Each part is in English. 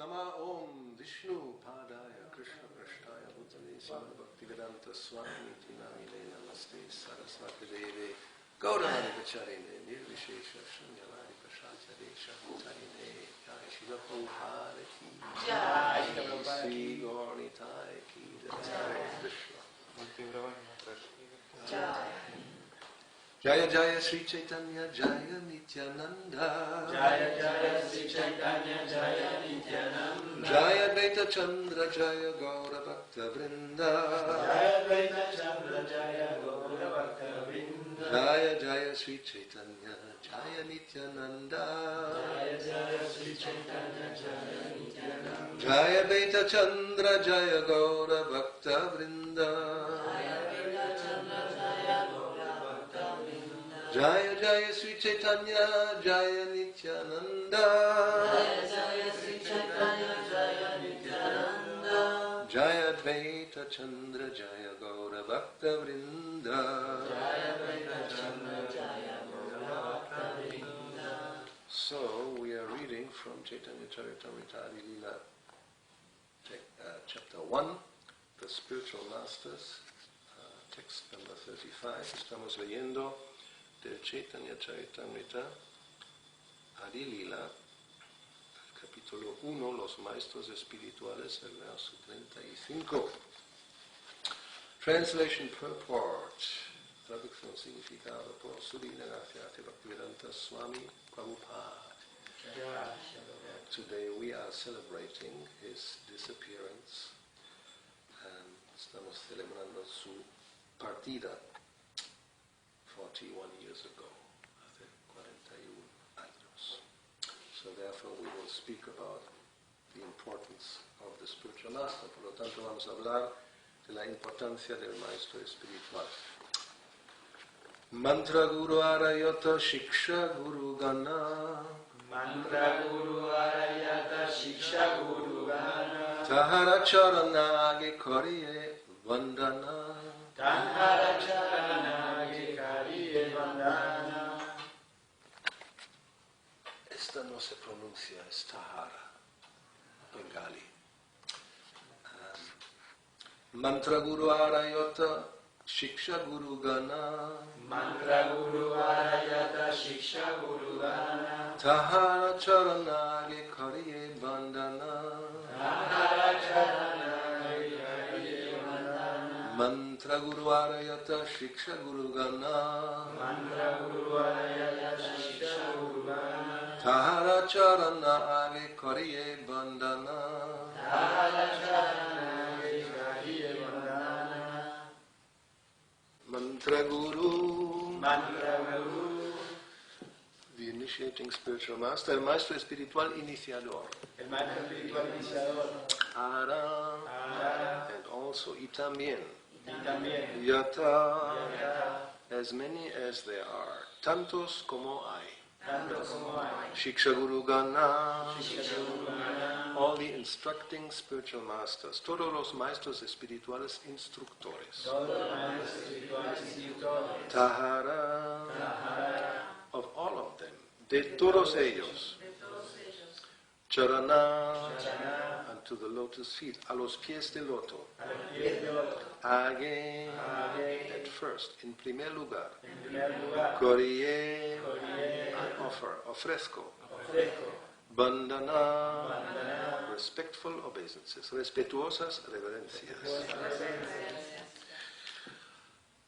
Nama Om Vishnu Padaya Krishna Prashtaya Bhutale Srimad Bhakti-vedanta Swami Tinamine Namaste Saraswati Deve Gauravani Vacharine Nirvishesha Shunyavadi Prashacharesha Bhutarine Jai Srila Prabhupada Ki Jai Sri Gauranitai Ki Jai Krishna Jai Jaya Jaya Sri Chaitanya Jaya Nityananda Jaya Jaya Sri Chaitanya Jaya Nityananda Jaya Advaita Chandra Jaya Gaura Bhakta Vrinda Jaya Advaita Chandra Jaya Gaura Bhakta Vrinda Jaya Jaya Sri Chaitanya Jaya Nityananda Jaya Jaya Sri Chaitanya Jaya Nityananda Jaya Advaita Chandra Jaya Gaura Bhakta Vrinda Jaya Jaya Sri Chaitanya Jaya Nityananda Jaya Jaya Sri Chaitanya Jaya Nityananda Jaya Advaita Chandra Jaya Gaura Bhakta Vrinda Jaya Advaita Chandra Jaya Gaura Bhakta Vrinda. So we are reading from Chaitanya Charitamrita Adi-lila, chapter 1, the spiritual masters, text number 35. Estamos leyendo del Chaitanya Charitamrita Adi-lila, capítulo 1, los maestros espirituales, el verso 35. Translation purport, traducción significado por Su Divina Gracia Bhakti-vedanta Swami Prabhupada. Today we are celebrating his disappearance and estamos celebrando su partida 41 years ago, hace 41 años. So therefore we will speak about the importance of the spiritual master. Por lo tanto vamos a hablar de la importancia del maestro espiritual. Mantra Guru Arayata Shiksha Guru Gana Mantra Guru Arayata Shiksha Guru Gana Tahara Charanage Koriye Vandana Tahara Charanage Kariye Vandana. Esta no se pronuncia, es Tahara, Bengali. Mantra Guru Arayata Shiksha Guru Gana Mantra Guru Arayata Shiksha Guru Gana Tahara Charanage Kariye Bandana Tahara Charanage Kariye Vandana. Mantra Guru Arayata Shiksha Guru Gana Mantra Guru Arayata Shiksha Guru Gana Tahara Charanage Kariye Bandana Tahara Charanage Kariye Vandana. Mantra Guru, Mantra Guru, the initiating spiritual master, el maestro espiritual iniciador. el maestro espiritual iniciador. Ara, Ara, and also y también. y también. Yata, Yata, as many as there are, tantos como hay. tanto como hay. Shiksha Guru Gana, Shiksha Guru Gana, all the instructing spiritual masters, todos los maestros espirituales instructores. todos los maestros espirituales instructores. Tahara, Tahara, of all of them, de todos ellos. Charana, Charana, and to the lotus feet, a los pies del loto. a los pies del otro. Age, Age, at first, en primer lugar. en primer lugar. Korie, Korie, I offer, ofrezco. ofrezco. Bandana, Bandana, respectful obeisances, respetuosas reverencias.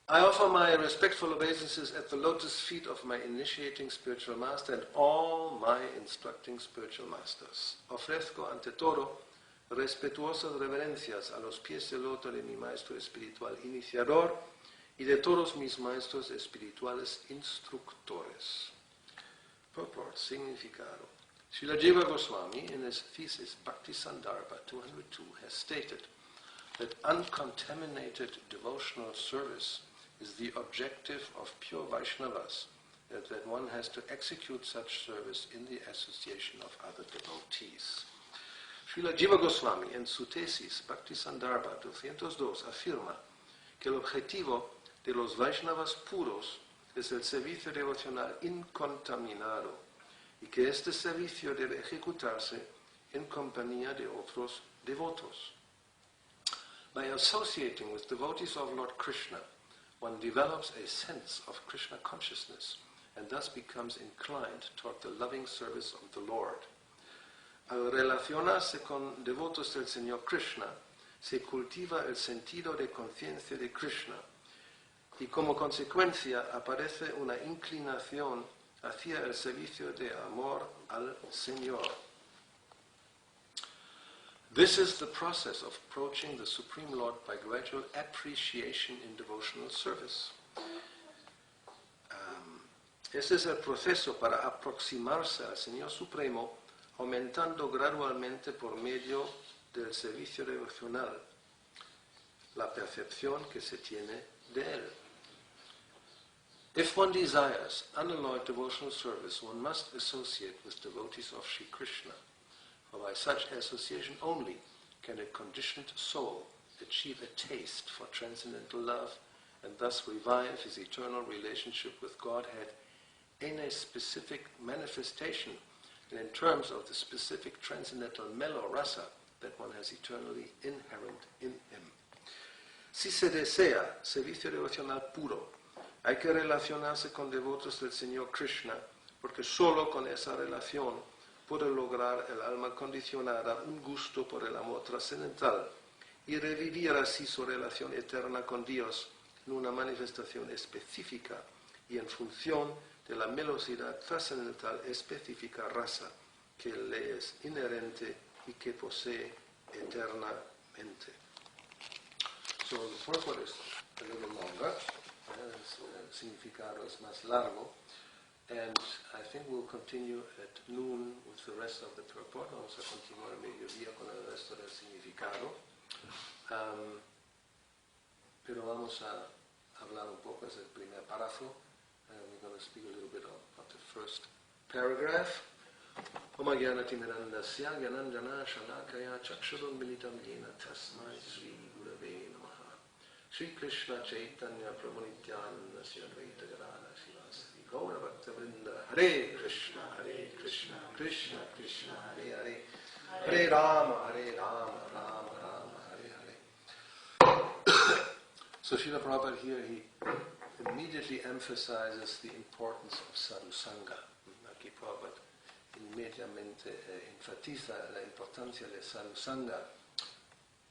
I offer my respectful obeisances at the lotus feet of my initiating spiritual master and all my instructing spiritual masters. Ofrezco ante todo respetuosas reverencias a los pies del loto de mi maestro espiritual iniciador y de todos mis maestros espirituales instructores. Purport, significado. Srila Jiva Goswami, in his thesis Bhakti Sandarbha 202, has stated that uncontaminated devotional service is the objective of pure Vaishnavas, that one has to execute such service in the association of other devotees. Srila Jiva Goswami, en su tesis Bhakti Sandarbha 202, afirma que el objetivo de los Vaishnavas puros es el servicio devocional incontaminado y que este servicio debe ejecutarse en compañía de otros devotos. By associating with devotees of Lord Krishna, one develops a sense of Krishna consciousness and thus becomes inclined toward the loving service of the Lord. Al relacionarse con devotos del Señor Krishna, se cultiva el sentido de conciencia de Krishna y como consecuencia aparece una inclinación hacia el servicio de amor al Señor. This is the process of approaching the Supreme Lord by gradual appreciation in devotional service. Este es el proceso para aproximarse al Señor Supremo, aumentando gradualmente por medio del servicio devocional la percepción que se tiene de él. If one desires unalloyed devotional service, one must associate with devotees of Sri Krishna, for by such association only can a conditioned soul achieve a taste for transcendental love and thus revive his eternal relationship with Godhead in a specific manifestation and in terms of the specific transcendental mellow rasa that one has eternally inherent in him. Si se desea servicio devocional puro, hay que relacionarse con devotos del Señor Krishna, porque solo con esa relación puede lograr el alma condicionada un gusto por el amor trascendental y revivir así su relación eterna con Dios en una manifestación específica y en función de la melosidad trascendental específica rasa que le es inherente y que posee eternamente. So the purport is a little longer, el significado es más largo, and I think we'll continue at noon with the rest of the purport. Vamos a continuar a mediodía con el resto del significado. Pero vamos a hablar un poco, es el primer párrafo. We're going to speak a little bit about the first paragraph. Oma Gyanatimirandasya Gyananjana Shalakaya Chakshurun Militam Yena Tasmai Sri Gurave Namaha Sri Krishna Chaitanya Prabhu Nityananda Sri Advaita Gadana Srivasadi Gaura Bhakta Vrinda Hare Krishna Krishna Krishna Hare Hare Hare Rama Rama Rama Hare Hare. So Srila Prabhupada here, he immediately emphasizes the importance of sadhu sangha. Aquí Prabhupada inmediatamente enfatiza la importancia de sadhu sangha,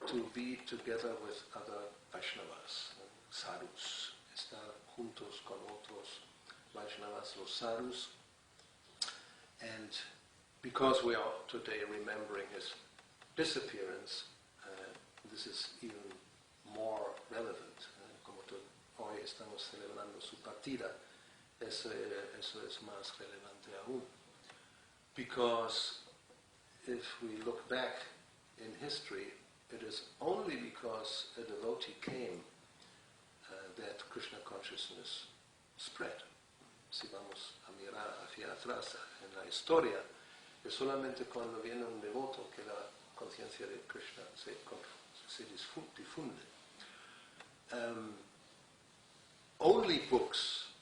to be together with other Vaishnavas, sadhus, estar juntos con otros Vaishnavas, los sadhus. And because we are today remembering his disappearance, this is even more relevant. Hoy estamos celebrando su partida, eso es más relevante aún. Because if we look back in history, it is only because a devotee came that Krishna consciousness spread. Si vamos a mirar hacia atrás en la historia, es solamente cuando viene un devoto que la conciencia de Krishna se difunde. Only books,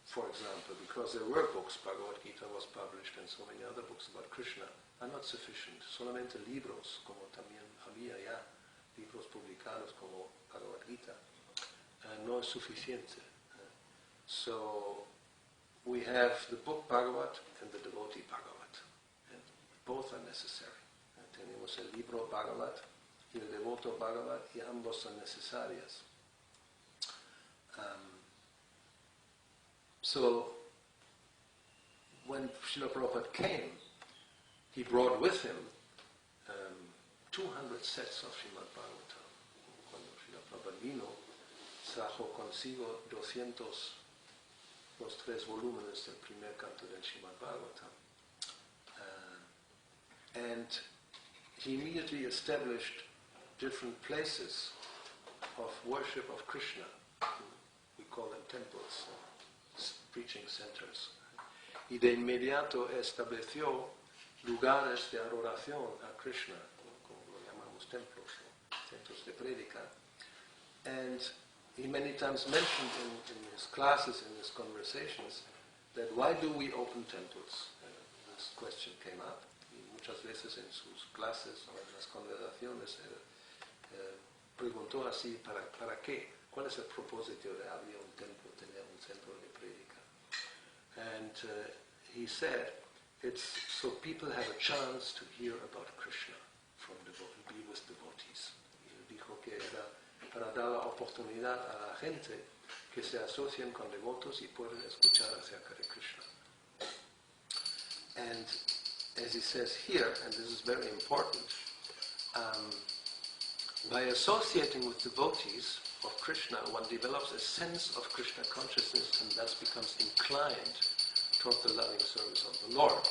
for example, because there were books, Bhagavad Gita was published and so many other books about Krishna, are not sufficient. Solamente libros, como también había ya libros publicados como Bhagavad Gita, no es suficiente. So we have the book Bhagavad and the devotee Bhagavad, and both are necessary. Tenemos el libro Bhagavad y el devoto Bhagavad, y ambos son necesarias. So, when Srila Prabhupada came, he brought with him 200 sets of Srimad Bhagavatam. Cuando Srila Prabhupada vino, trajo consigo 200, los 3 volúmenes del primer canto del Srimad Bhagavatam. And he immediately established different places of worship of Krishna. We call them temples, preaching centers. Y de inmediato estableció lugares de adoración a Krishna, como lo llamamos templos, centros de prédica. And he many times mentioned in his classes, in his conversations, that why do we open temples? This question came up. Y muchas veces en sus clases o en las conversaciones preguntó así, ¿para qué? ¿Cuál es el propósito de había un templo, tener un centro de prédica? And he said, it's so people have a chance to hear about Krishna from be with devotees. Y dijo que era para dar la oportunidad a la gente que se asocien con devotos y pueden escuchar acerca de Krishna. And as he says here, and this is very important, by associating with devotees of Krishna, one develops a sense of Krishna consciousness and thus becomes inclined toward the loving service of the Lord.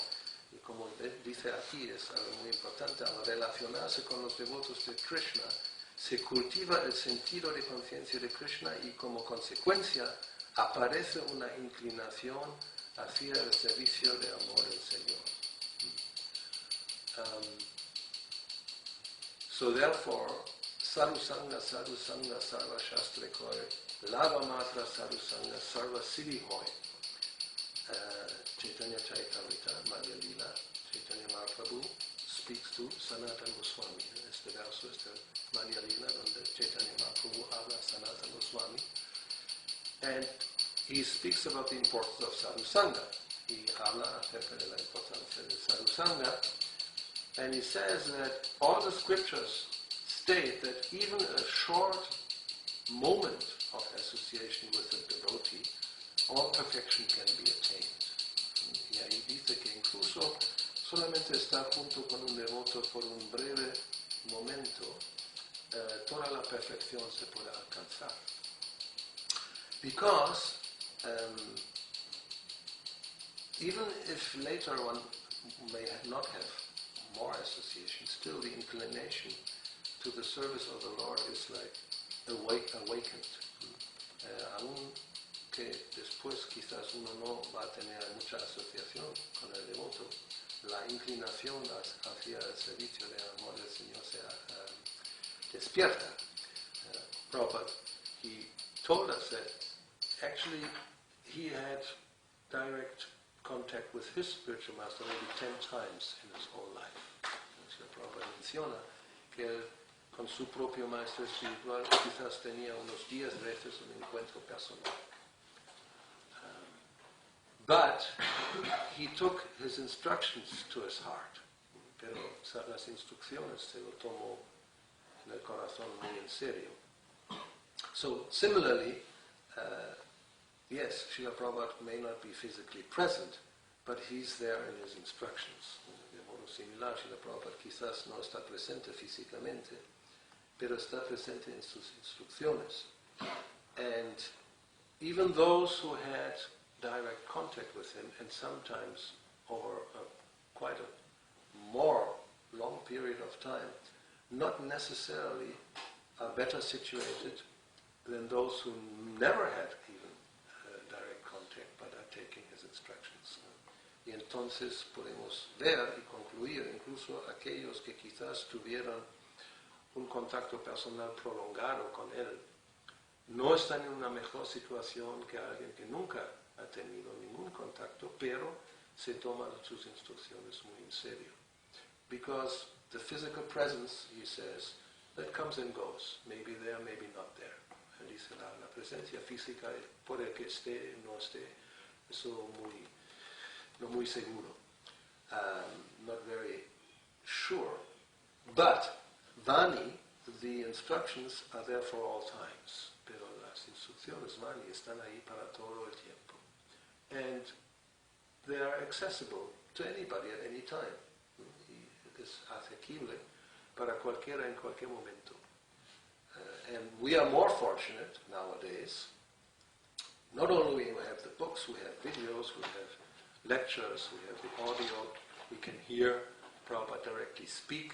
Y como dice aquí, es algo muy importante, al relacionarse con los devotos de Krishna, se cultiva el sentido de conciencia de Krishna y como consecuencia aparece una inclinación hacia el servicio de amor del Señor. So therefore, Sadhu Sangha, Sarva Shastra Koi, Lava Matra Sadhu Sangha, Sarva Siddhi Hoy. Chaitanya Charitamrita, Adi-lila, Chaitanya Mahaprabhu speaks to Sanatana Goswami. Este verso es de Adi-lila, donde Chaitanya Mahaprabhu habla a Sanatana Goswami. And he speaks about the importance of Sadhu Sangha. He habla acerca de la importancia de Sadhu Sangha. And he says that all the scriptures state that even a short moment of association with a devotee, all perfection can be attained. Y ahí dice que incluso solamente estar junto con un devoto por un breve momento, toda la perfección se puede alcanzar. Because even if later one may not have more association, still the inclination to the service of the Lord is like awakened. Aún que después quizás uno no va a tener mucha asociación con el devoto, la inclinación hacia el servicio de amor del Señor se despierta. Prabhupada, he told us that actually he had direct contact with his spiritual master maybe 10 times in his whole life. Srila Prabhupada menciona que él con su propio maestro espiritual quizás tenía unos 10 veces un encuentro personal. But he took his instructions to his heart. Pero las instrucciones se lo tomó en el corazón muy en serio. So similarly, yes, Srila Prabhupada may not be physically present, but he's there in his instructions. De modo similar, Srila Prabhupada quizás no está presente físicamente, pero está presente en sus instrucciones. And even those who had direct contact with him, and sometimes over quite a more long period of time, not necessarily are better situated than those who never had even direct contact but are taking his instructions. Y entonces podemos ver y concluir incluso aquellos que quizás tuvieron un contacto personal prolongado con él, no están en una mejor situación que alguien que nunca ha tenido ningún contacto, pero se toman sus instrucciones muy en serio. Because the physical presence, he says, that comes and goes, maybe there, maybe not there. Él dice, la presencia física puede que esté, no esté, eso no muy seguro, not very sure. But Vani, the instructions are there for all times, pero las instrucciones Vani están ahí para todo el tiempo. And they are accessible to anybody at any time. Es asequible para cualquiera en cualquier momento. And we are more fortunate nowadays. Not only we have the books, we have videos, we have lectures, we have the audio, we can hear Prabhupada directly speak.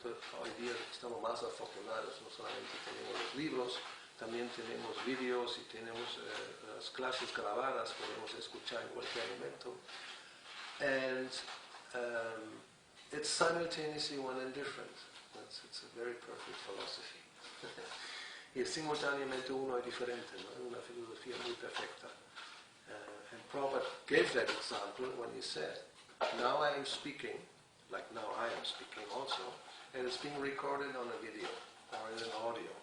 Hoy día estamos más afortunados, no solamente tenemos los libros, también tenemos videos y tenemos las clases grabadas, podemos escuchar en cualquier momento. And it's simultaneously one and different. It's a very perfect philosophy. Y es simultáneamente uno y diferente, ¿no? Una filosofía muy perfecta. And Prabhupada gave that example when he said, now I am speaking like now I am speaking also, and it's being recorded on a video or in an audio.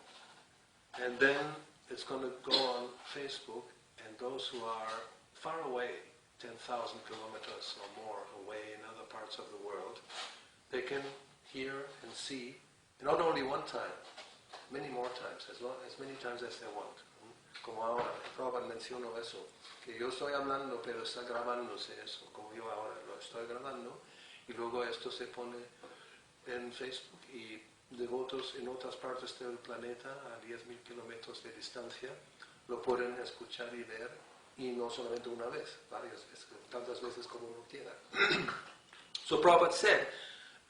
And then it's going to go on Facebook, and those who are far away, 10,000 kilometers or more away in other parts of the world, they can hear and see, not only one time, many more times, as many times as they want. Como ahora, Prabhupada mencionó eso, que yo estoy hablando pero está grabándose eso, como yo ahora lo estoy grabando, y luego esto se pone en Facebook y devotos en otras partes del planeta, a 10,000 kilómetros de distancia, lo pueden escuchar y ver, y no solamente una vez, varias veces, tantas veces como uno quiera. So Prabhupada said,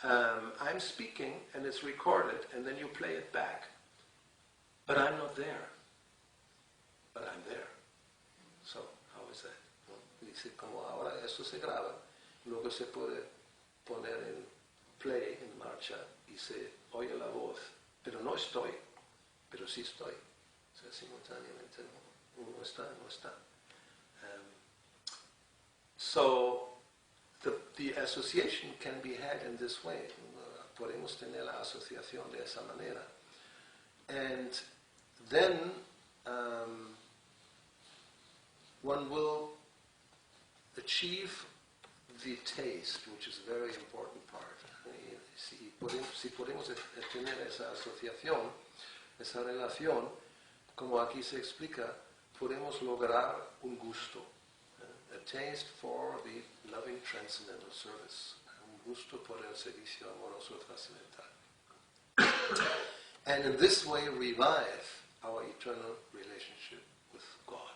I'm speaking and it's recorded, and then you play it back, but I'm not there. But I'm there. So, how is that? ¿No? Dice, como ahora esto se graba, luego se puede poner en play, en marcha, y se oye la voz, pero no estoy, pero sí estoy. O sea, simultáneamente no está, no está. So, the association can be had in this way. Podemos tener la asociación de esa manera. And then, one will achieve the taste, which is a very important part. Si podemos tener esa asociación, esa relación, como aquí se explica, podemos lograr un gusto, a taste for the loving transcendental service, un gusto por el servicio amoroso trascendental. And in this way revive our eternal relationship with God.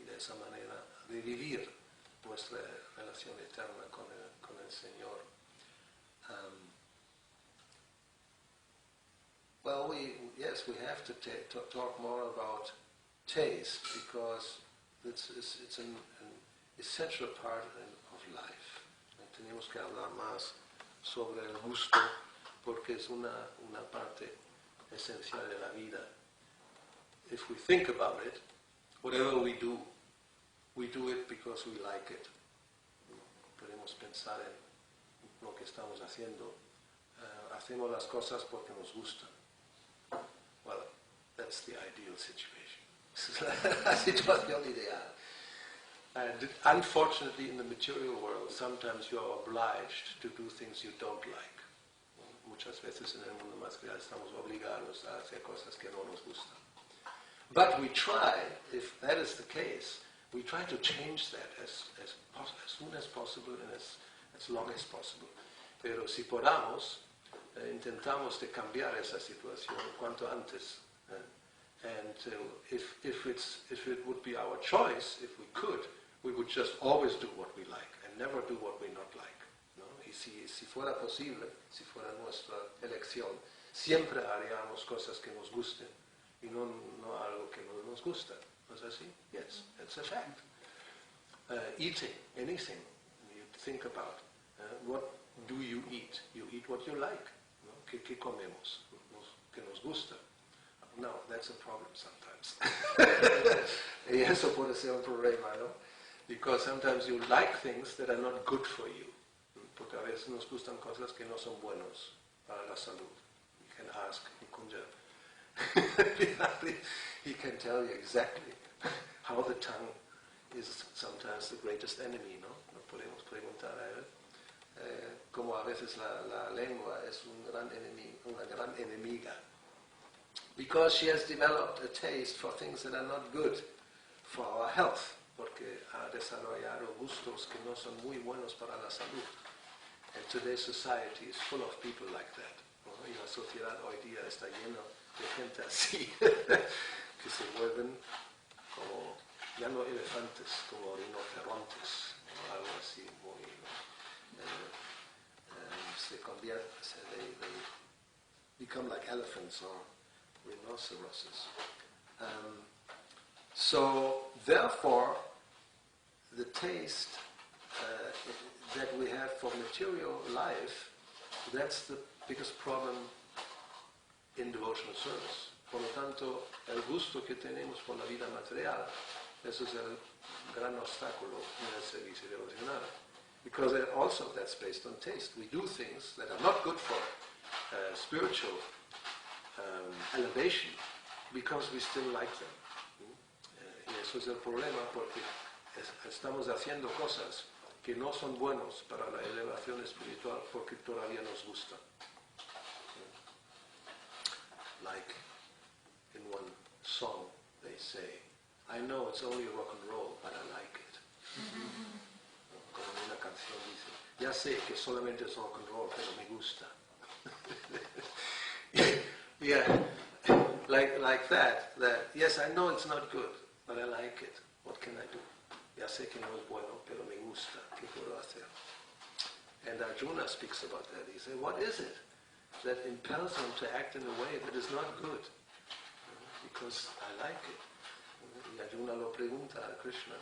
Y de esa manera revivir nuestra relación eterna con el Señor. Well, we have to talk more about taste, because it's an essential part of life. Tenemos que hablar más sobre el gusto, porque es una parte esencial de la vida. If we think about it, whatever we do it because we like it. Podemos pensar en lo que estamos haciendo. Hacemos las cosas porque nos gustan. Well, that's the ideal situation. This is la situación ideal. And unfortunately, in the material world, sometimes you are obliged to do things you don't like. Muchas veces en el mundo material estamos obligados a hacer cosas que no nos gustan. But we try, if that is the case, we try to change that as soon as possible and as long as possible. Pero si podamos, intentamos de cambiar esa situación cuanto antes. And if it would be our choice, if we could, we would just always do what we like and never do what we not like. ¿No? Y si fuera posible, si fuera nuestra elección, siempre haríamos cosas que nos gusten y no algo que no nos gusta. ¿No es así? Yes, it's a fact. Eating, anything you think about. What do you eat? You eat what you like. ¿No? ¿Qué comemos? Que nos gusta. No, that's a problem sometimes. Y eso puede ser un problema, ¿no? Because sometimes you like things that are not good for you. Porque a veces nos gustan cosas que no son buenos para la salud. You can ask Nikunja. He can tell you exactly how the tongue is sometimes the greatest enemy, ¿no? No podemos preguntar a él. Como a veces la lengua es una gran enemiga. Because she has developed a taste for things that are not good for our health, porque ha desarrollado gustos que no son muy buenos para la salud. And today's society is full of people like that. ¿No? Y la sociedad hoy día está llena de gente así, que se vuelven como, ya no elefantes, como rinocerontes, ¿no? Algo así muy, se convierte, they become like elephants or rhinoceroses. So therefore, the taste that we have for material life, that's the biggest problem in devotional service. Por lo tanto, el gusto que tenemos por la vida material, eso es el gran obstáculo en el servicio devocional. Because also that's based on taste. We do things that are not good for spiritual elevation because we still like them. Y eso es el problema porque estamos haciendo cosas que no son buenos para la elevación espiritual porque todavía nos gustan. Like in one song they say, I know it's only rock and roll, but I like it. Como en una canción dice, ya sé que solamente es rock and roll, pero me gusta. Yeah, like that, yes, I know it's not good, but I like it. What can I do? Ya sé que no es bueno, pero me gusta. ¿Qué puedo hacer? And Arjuna speaks about that. He says, what is it that impels him to act in a way that is not good? Because I like it. Y Arjuna lo pregunta a Krishna.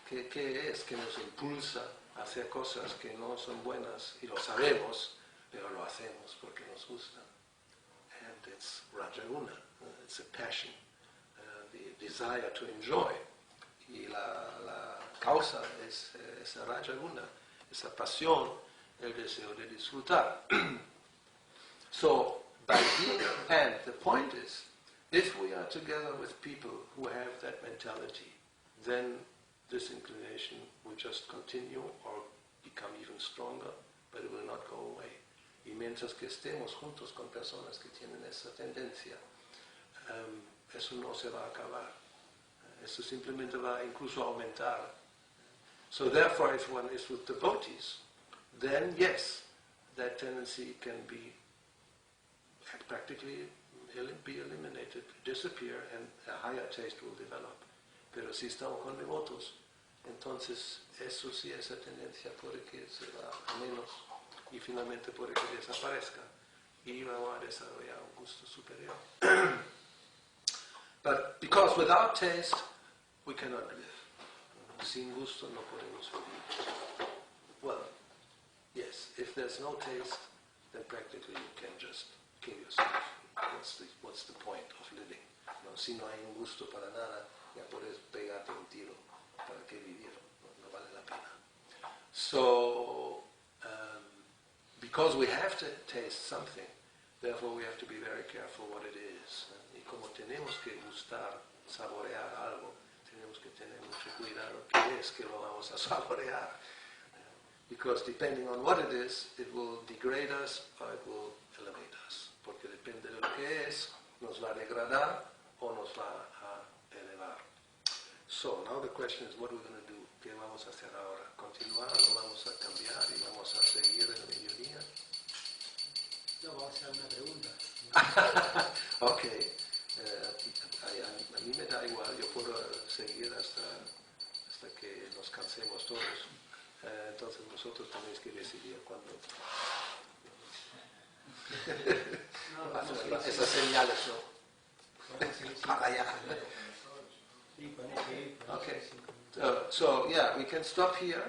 ¿Qué es que nos impulsa a hacer cosas que no son buenas? Y lo sabemos, pero lo hacemos porque nos gusta. And it's Rajaguna. It's a passion. The desire to enjoy. Y la causa es esa Rajaguna, esa pasión, el deseo de disfrutar. So, by being, and the point is, if we are together with people who have that mentality, then this inclination will just continue or become even stronger, but it will not go away. Y mientras que estemos juntos con personas que tienen esa tendencia, eso no se va a acabar. Eso simplemente va incluso a aumentar. So therefore, if one is with devotees, then yes, that tendency can be practically be eliminated, disappear, and a higher taste will develop. Pero si estamos con devotos, entonces eso sí, esa tendencia puede que se va a menos y finalmente puede que desaparezca y vamos a desarrollar un gusto superior. But because without taste, we cannot live. Sin gusto no podemos vivir. Well, yes, if there's no taste, then practically you can just kill yourself. What's the point of living? No, si no hay un gusto para nada, ya puedes pegarte un tiro. ¿Para qué vivir? No vale la pena. So, because we have to taste something, therefore we have to be very careful what it is. Y como tenemos que gustar, saborear algo, tenemos que tener mucho cuidado qué es que lo vamos a saborear. Because depending on what it is, it will degrade us or it will elevate us. Porque depende de lo que es, nos va a degradar o nos va a elevar. So, now the question is, what are we going to do? ¿Qué vamos a hacer ahora? ¿Continuar o vamos a cambiar y vamos a seguir en el mediodía? No, vamos a hacer una pregunta. Ok. A mí me da igual, yo puedo seguir hasta que nos cansemos todos. Entonces vosotros tenéis que decidir cuándo. Esas señales, ¿no? Para allá. Okay. So yeah, we can stop here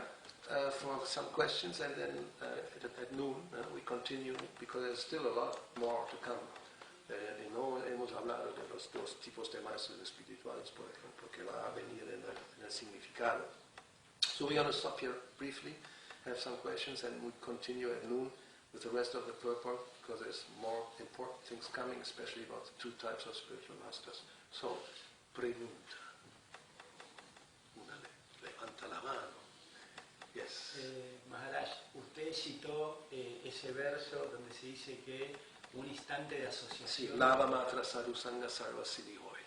for some questions, and then at noon we continue because there's still a lot more to come. No hemos hablado de los dos tipos de maestros espirituales, por ejemplo, que va a venir en el significado. So we're going to stop here briefly, have some questions, and we continue at noon with the rest of the purport because there's more important things coming, especially about the two types of spiritual masters. So, pregunta. Levanta la mano. Yes. Maharaj, usted citó ese verso donde se dice que un instante de asociación. Sí, Lava Matra Sadhu Sangha Sarva Siddhi Hoy.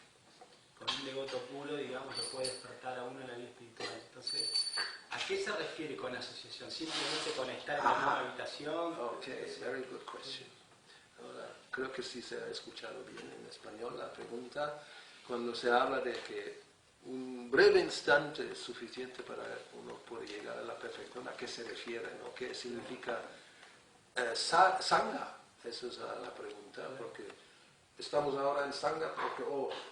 Con un devoto puro, digamos, lo puede despertar a uno en la vida espiritual. Entonces, ¿a qué se refiere con asociación? ¿Simplemente con estar en la misma habitación? Okay, very good question. Ahora, creo que sí se ha escuchado bien en español la pregunta. Cuando se habla de que un breve instante es suficiente para uno poder llegar a la perfección, ¿a qué se refiere? ¿No? ¿Qué significa Sangha? Esa es la pregunta, porque estamos ahora en Sangha porque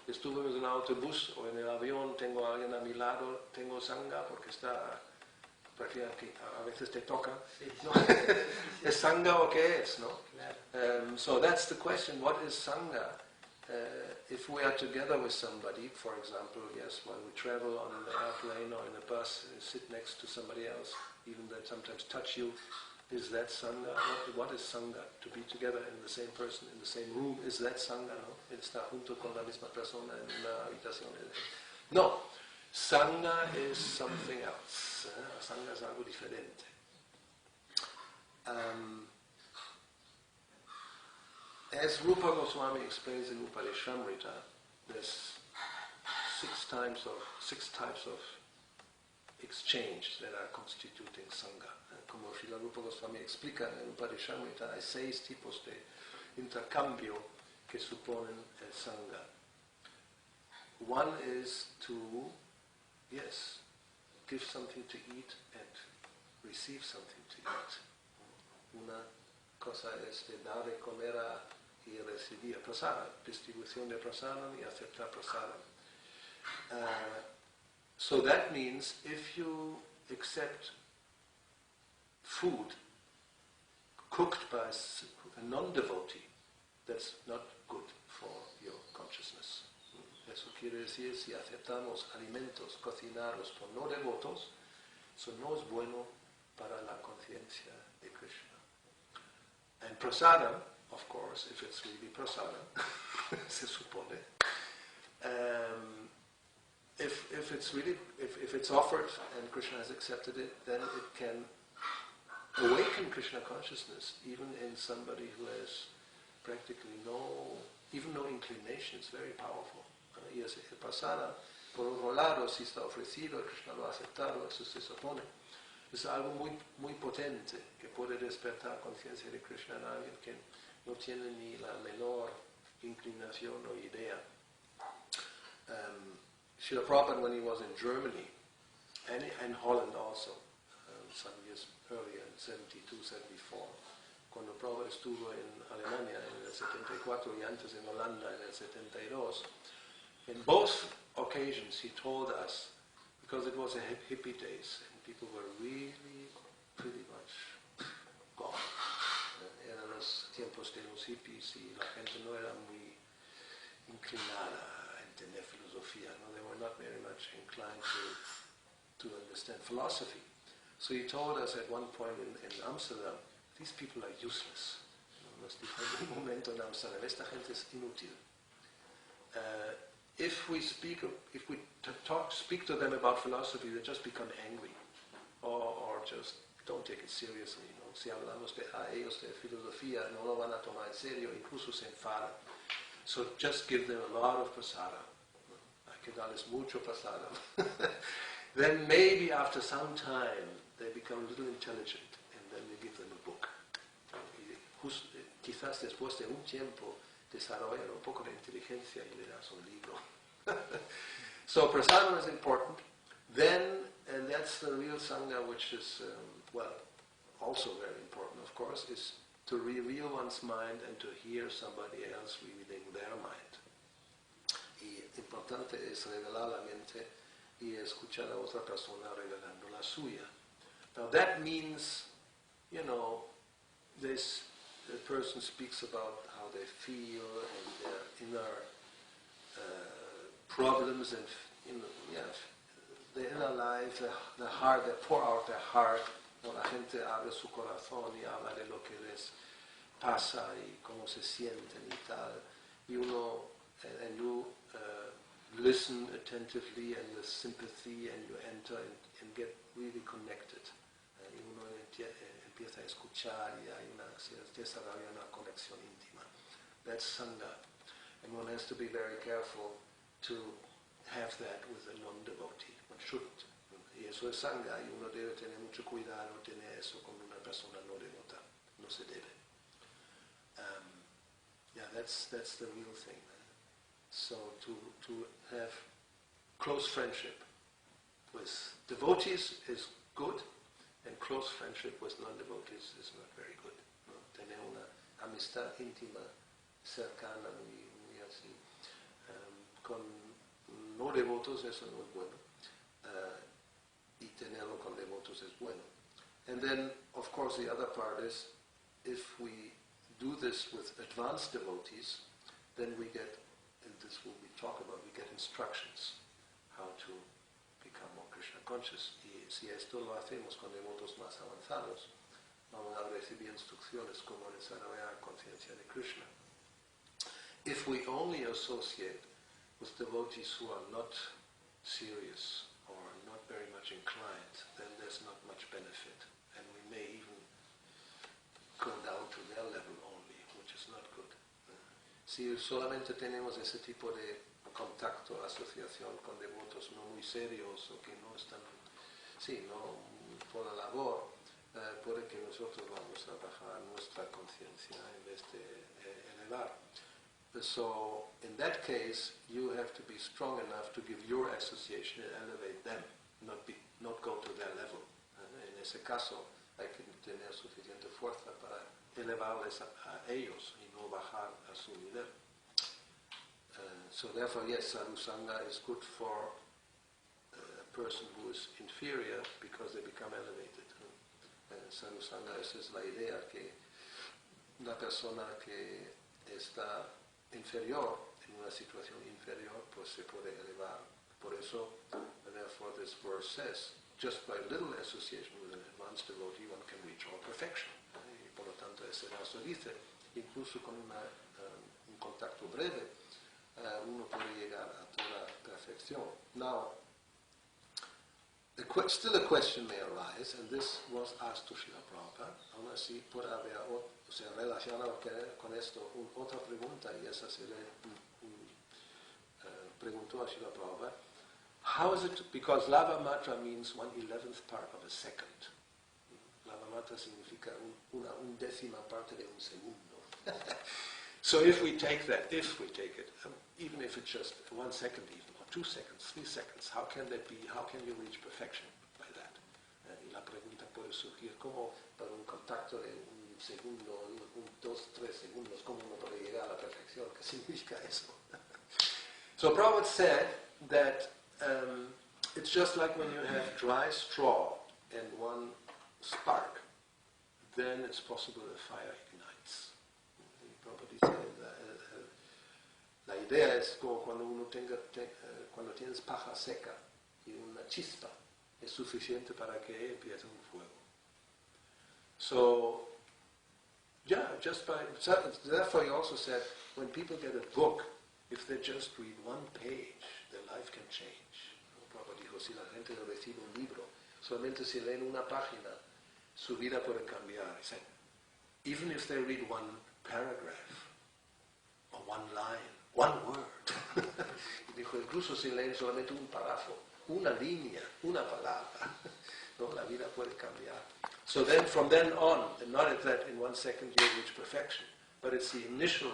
estuvimos en el autobús o en el avión, tengo a alguien a mi lado, tengo Sangha porque está, porque a veces te toca. ¿No? ¿Es Sangha o qué es? ¿No? So that's the question, what is Sangha? If we are together with somebody, for example, yes, when we travel on an airplane or in a bus, sit next to somebody else, even that sometimes touch you. Is that Sangha? What is Sangha? To be together in the same person, in the same room, is that Sangha? No? Estar junto con la misma persona en una habitación. No. Sangha is something else. Sangha es algo diferente. As Rupa Goswami explains in Upadeshamrita, there's six types of exchange that are constituting Sangha. Como Srila Rupa Goswami explica en Upadeshamrita, hay 6 tipos de intercambio que suponen el Sangha. One is to, yes, give something to eat and receive something to eat. Una cosa es de dar de comer y recibir prasadam, distribución de prasadam y aceptar prasadam. So that means if you accept food cooked by a non-devotee, that's not good for your consciousness. Eso quiere decir, si aceptamos alimentos cocinados por no devotos, eso no es bueno para la conciencia de Krishna. And prasadam, of course, if it's really prasadam, se supone, if it's offered and Krishna has accepted it, then it can awaken Krishna consciousness even in somebody who has practically no inclination. It's very powerful. Y el prasadam, por otro lado, si está ofrecido, Krishna lo ha aceptado, eso se supone. Es algo muy, muy potente que puede despertar conciencia de Krishna en alguien que no tiene ni la menor inclinación o idea. Srila Prabhupada, when he was in Germany, and Holland also, some years earlier, in 72, 74, cuando Prabhupada estuvo en Alemania en el 74 y antes en Holanda en el 72, in both occasions he told us, because it was a hippie days, and people were really pretty much gone. Eran los tiempos de los hippies y la gente no era muy inclinada a entender filosofía. No? They were not very much inclined to understand philosophy. So he told us at one point in Amsterdam, these people are useless. Nos dijo en un momento en Amsterdam, esta gente es inútil. If we speak to them about philosophy, they just become angry, or just don't take it seriously. You know? Si hablamos a ellos de filosofía, no lo van a tomar en serio, incluso se enfadan. So just give them a lot of prasadam. Hay que darles mucho prasadam. Then maybe after some time they become a little intelligent, and then we give them a book. Quizás después de un tiempo desarrollan un poco de inteligencia y le das un libro. So prasadam is important. Then, and that's the real Sangha, which is, also very important, of course, is to reveal one's mind and to hear somebody else revealing their mind. Y importante es revelar la mente y escuchar a otra persona revelando la suya. Now that means, the person speaks about how they feel and their inner problems and their inner life, the heart, they pour out their heart. La gente abre su corazón y habla de lo que les pasa y cómo se sienten y tal. And you listen attentively and with sympathy, and you enter and get really connected. Y uno empieza a escuchar y se desarrolla una conexión íntima. That's Sangha. And one has to be very careful to have that with a non-devotee. One shouldn't. Y eso es Sangha, y uno debe tener mucho cuidado tener eso con una persona no devota. No se debe. That's the real thing. So to have close friendship with devotees is good, and close friendship with non-devotees is not very good. ¿No? Tener una amistad íntima, cercana, muy así. Con no devotos eso no es bueno. Y tenerlo con devotos es bueno. And then, of course, the other part is, if we do this with advanced devotees, then we get, and this will we talk about, we get instructions how to become more Krishna Krishna conscious. Y si esto lo hacemos con devotos más avanzados, vamos a recibir instrucciones como desarrollar conciencia de Krishna. If we only associate with devotees who are not serious or not very much inclined, then there's not much benefit. And we may even go down to their level only, which is not good. Si solamente tenemos ese tipo de contacto, asociación con devotos no muy serios o que no están, no por la labor, puede que nosotros vamos a bajar nuestra conciencia en vez de elevar. So, in that case, you have to be strong enough to give your association and elevate them, not go to their level. En ese caso, hay que tener suficiente fuerza para elevarles a ellos y no bajar a su nivel. So therefore, yes, sadhu sangha is good for a person who is inferior because they become elevated. Sadhu sangha, esa es la idea, que una persona que está inferior, en una situación inferior, pues se puede elevar. Por eso, therefore, this verse says, just by little association with an advanced devotee, one can reach all perfection. Y por lo tanto, ese verso dice, incluso con un contacto breve, uno puede llegar a toda perfección. Now, still a question may arise, and this was asked to Srila Prabhupada. Aún así puede haber, se relaciona con esto otra pregunta, y esa se le preguntó a Srila Prabhupada. How is it, because lava matra means 1/11th part of a second. Lava matra significa una undécima parte de un segundo. So if we take it, even if it's just 1 second even, or 2 seconds, 3 seconds, how can that be, how can you reach perfection by that? Y la pregunta puede surgir, ¿cómo para un contacto de un segundo, 2, 3 segundos, cómo uno puede llegar a la perfección? ¿Qué significa eso? So Prabhupada said that it's just like when you have dry straw and one spark, then it's possible the fire ignites. Prabhupada dice, la idea es como cuando uno cuando tienes paja seca y una chispa, es suficiente para que empiece un fuego. So, therefore he also said, when people get a book, if they just read one page, their life can change. Prabhupada dijo, si la gente recibe un libro, solamente si leen una página, su vida puede cambiar. He said, even if they read one paragraph, or one line, one word. Y dijo, incluso si leen solamente un párrafo, una línea, una palabra, no, la vida puede cambiar. So then, from then on, and not that in 1 second you reach perfection, but it's the ignition,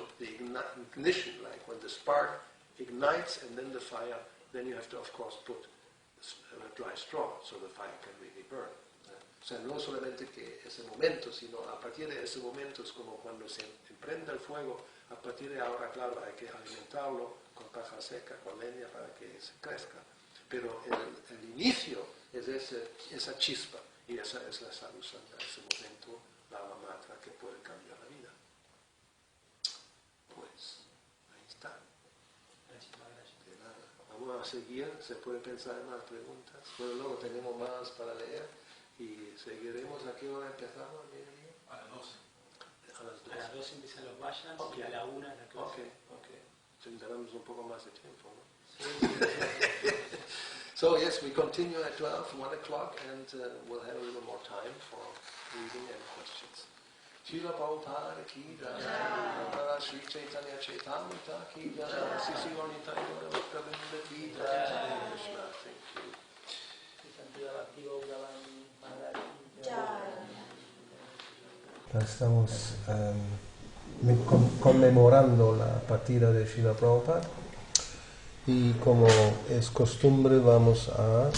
like when the spark ignites and then the fire, then you have to, of course, put dry straw so the fire can really burn. O sea, no solamente que ese momento, sino a partir de ese momento es como cuando se emprende el fuego, a partir de ahora, claro, hay que alimentarlo con paja seca, con leña para que se crezca. Pero el inicio es esa chispa, y esa es la sadhu sangha, ese momento, la matra que puede cambiar la vida. Pues, ahí está. De nada. Vamos a seguir, se puede pensar en más preguntas, pero luego tenemos más para leer. Y seguiremos. ¿A qué hora empezamos? ¿A mediodía? A las 12. A las 12. A las 12 empiezan los vayans, okay. Y a la 1 la clase. Okay. Tendremos un poco más de tiempo, ¿no? Sí. So yes, we continue at 12, 1 o'clock, and we'll have a little more time for reading and questions. Srila Prabhupada ki jai, Sri Chaitanya Chaitamrita ki jai, Sisi Vanita Gauravani ki jai, Krishna, thank you. Estamos conmemorando la partida de Srila Prabhupada y como es costumbre vamos a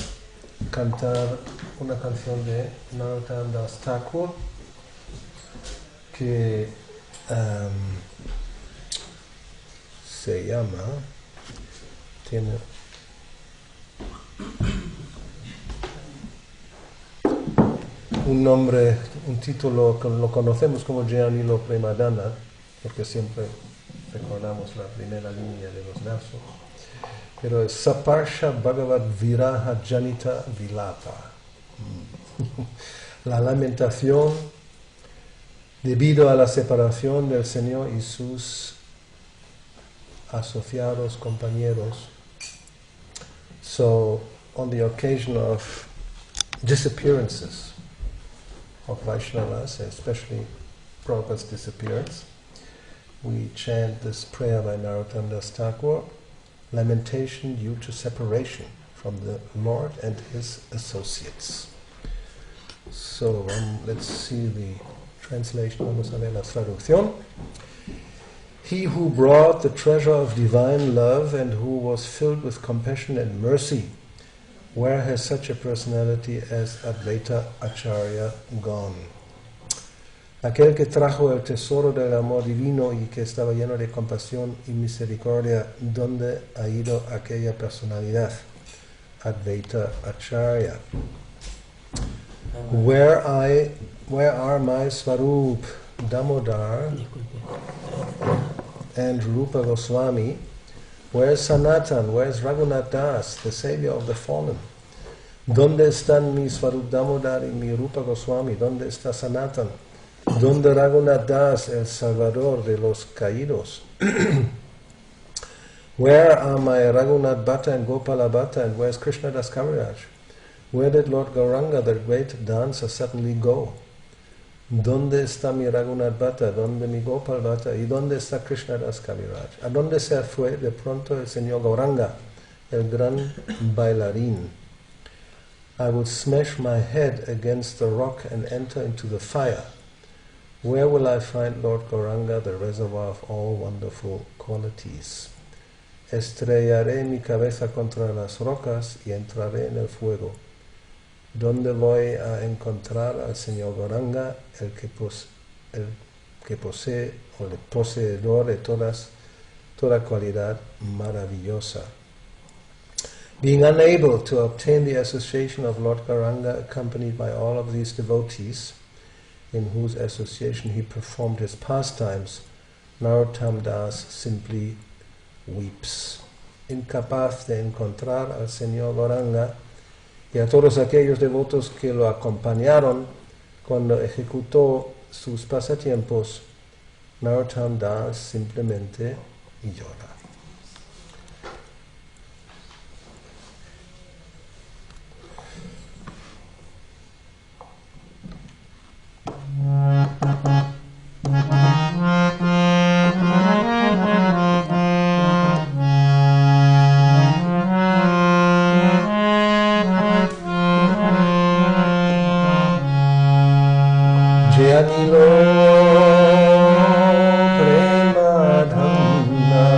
cantar una canción de Narottam Das Thakur que se llama, tiene un nombre, un título que lo conocemos como Adi-lila Premadana, porque siempre recordamos la primera línea de los versos. pero es Saparsha Bhagavad Viraha Janita Vilapa. La lamentación debido a la separación del Señor y sus asociados, compañeros. So, on the occasion of disappearances of Vaishnavas, especially Prabhupada's disappearance, we chant this prayer by Narottam Das Thakur, lamentation due to separation from the Lord and his associates. So, let's see the translation. Vamos a ver la traducción. He who brought the treasure of divine love and who was filled with compassion and mercy, where has such a personality as Advaita Acharya gone? Aquel que trajo el tesoro del amor divino y que estaba lleno de compasión y misericordia, ¿dónde ha ido aquella personalidad? Advaita Acharya. Where are my Swarup, Damodar, and Rupa Goswami? Where's Sanatan? Where's Raghunath Das, the savior of the fallen? ¿Dónde están mi Swarup Damodar y mi Rupa Goswami? ¿Dónde está Sanatan? ¿Dónde Raghunath Das, el salvador de los caídos? Where are my Raghunath Bhatta and Gopala Bhatta, and where's Krishna Das Kaviraj? Where did Lord Gauranga, the great dancer, suddenly go? ¿Dónde está mi Raghunath Bhatta? ¿Dónde mi Gopal Bhatta? ¿Y dónde está Krishna Das Kaviraj? ¿A dónde se fue de pronto el señor Gauranga, el gran bailarín? I would smash my head against the rock and enter into the fire. Where will I find Lord Gauranga, the reservoir of all wonderful qualities? Estrellaré mi cabeza contra las rocas y entraré en el fuego. ¿Dónde voy a encontrar al señor Gauranga, el que posee o el poseedor de toda cualidad maravillosa? Being unable to obtain the association of Lord Gauranga, accompanied by all of these devotees, in whose association he performed his pastimes, Narottam Das simply weeps. Incapaz de encontrar al señor Gauranga y a todos aquellos devotos que lo acompañaron cuando ejecutó sus pasatiempos, Narottam Das simplemente llora. Adi-lila prema dhamma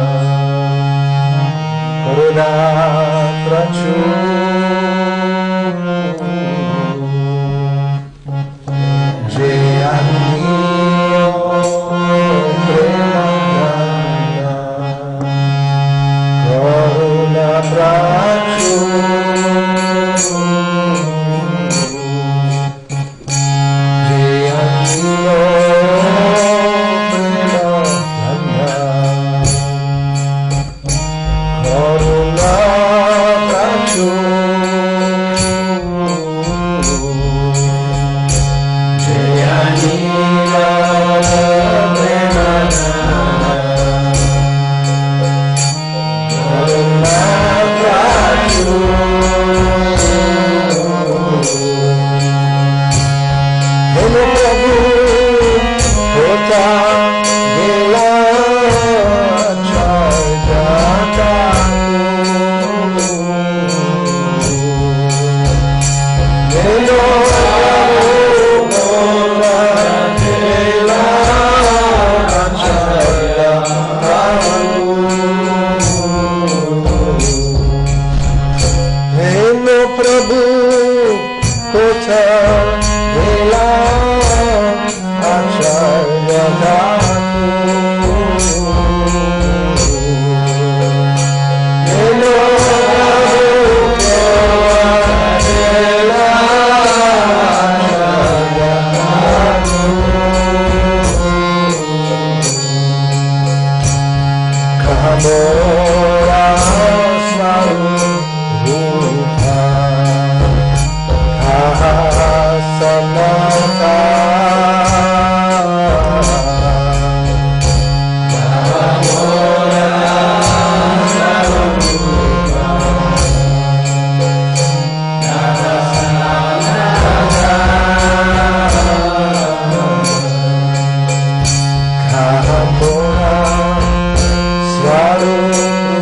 karuna prachu Adi-lila prema dhamma karuna prachu Amor, Raghunath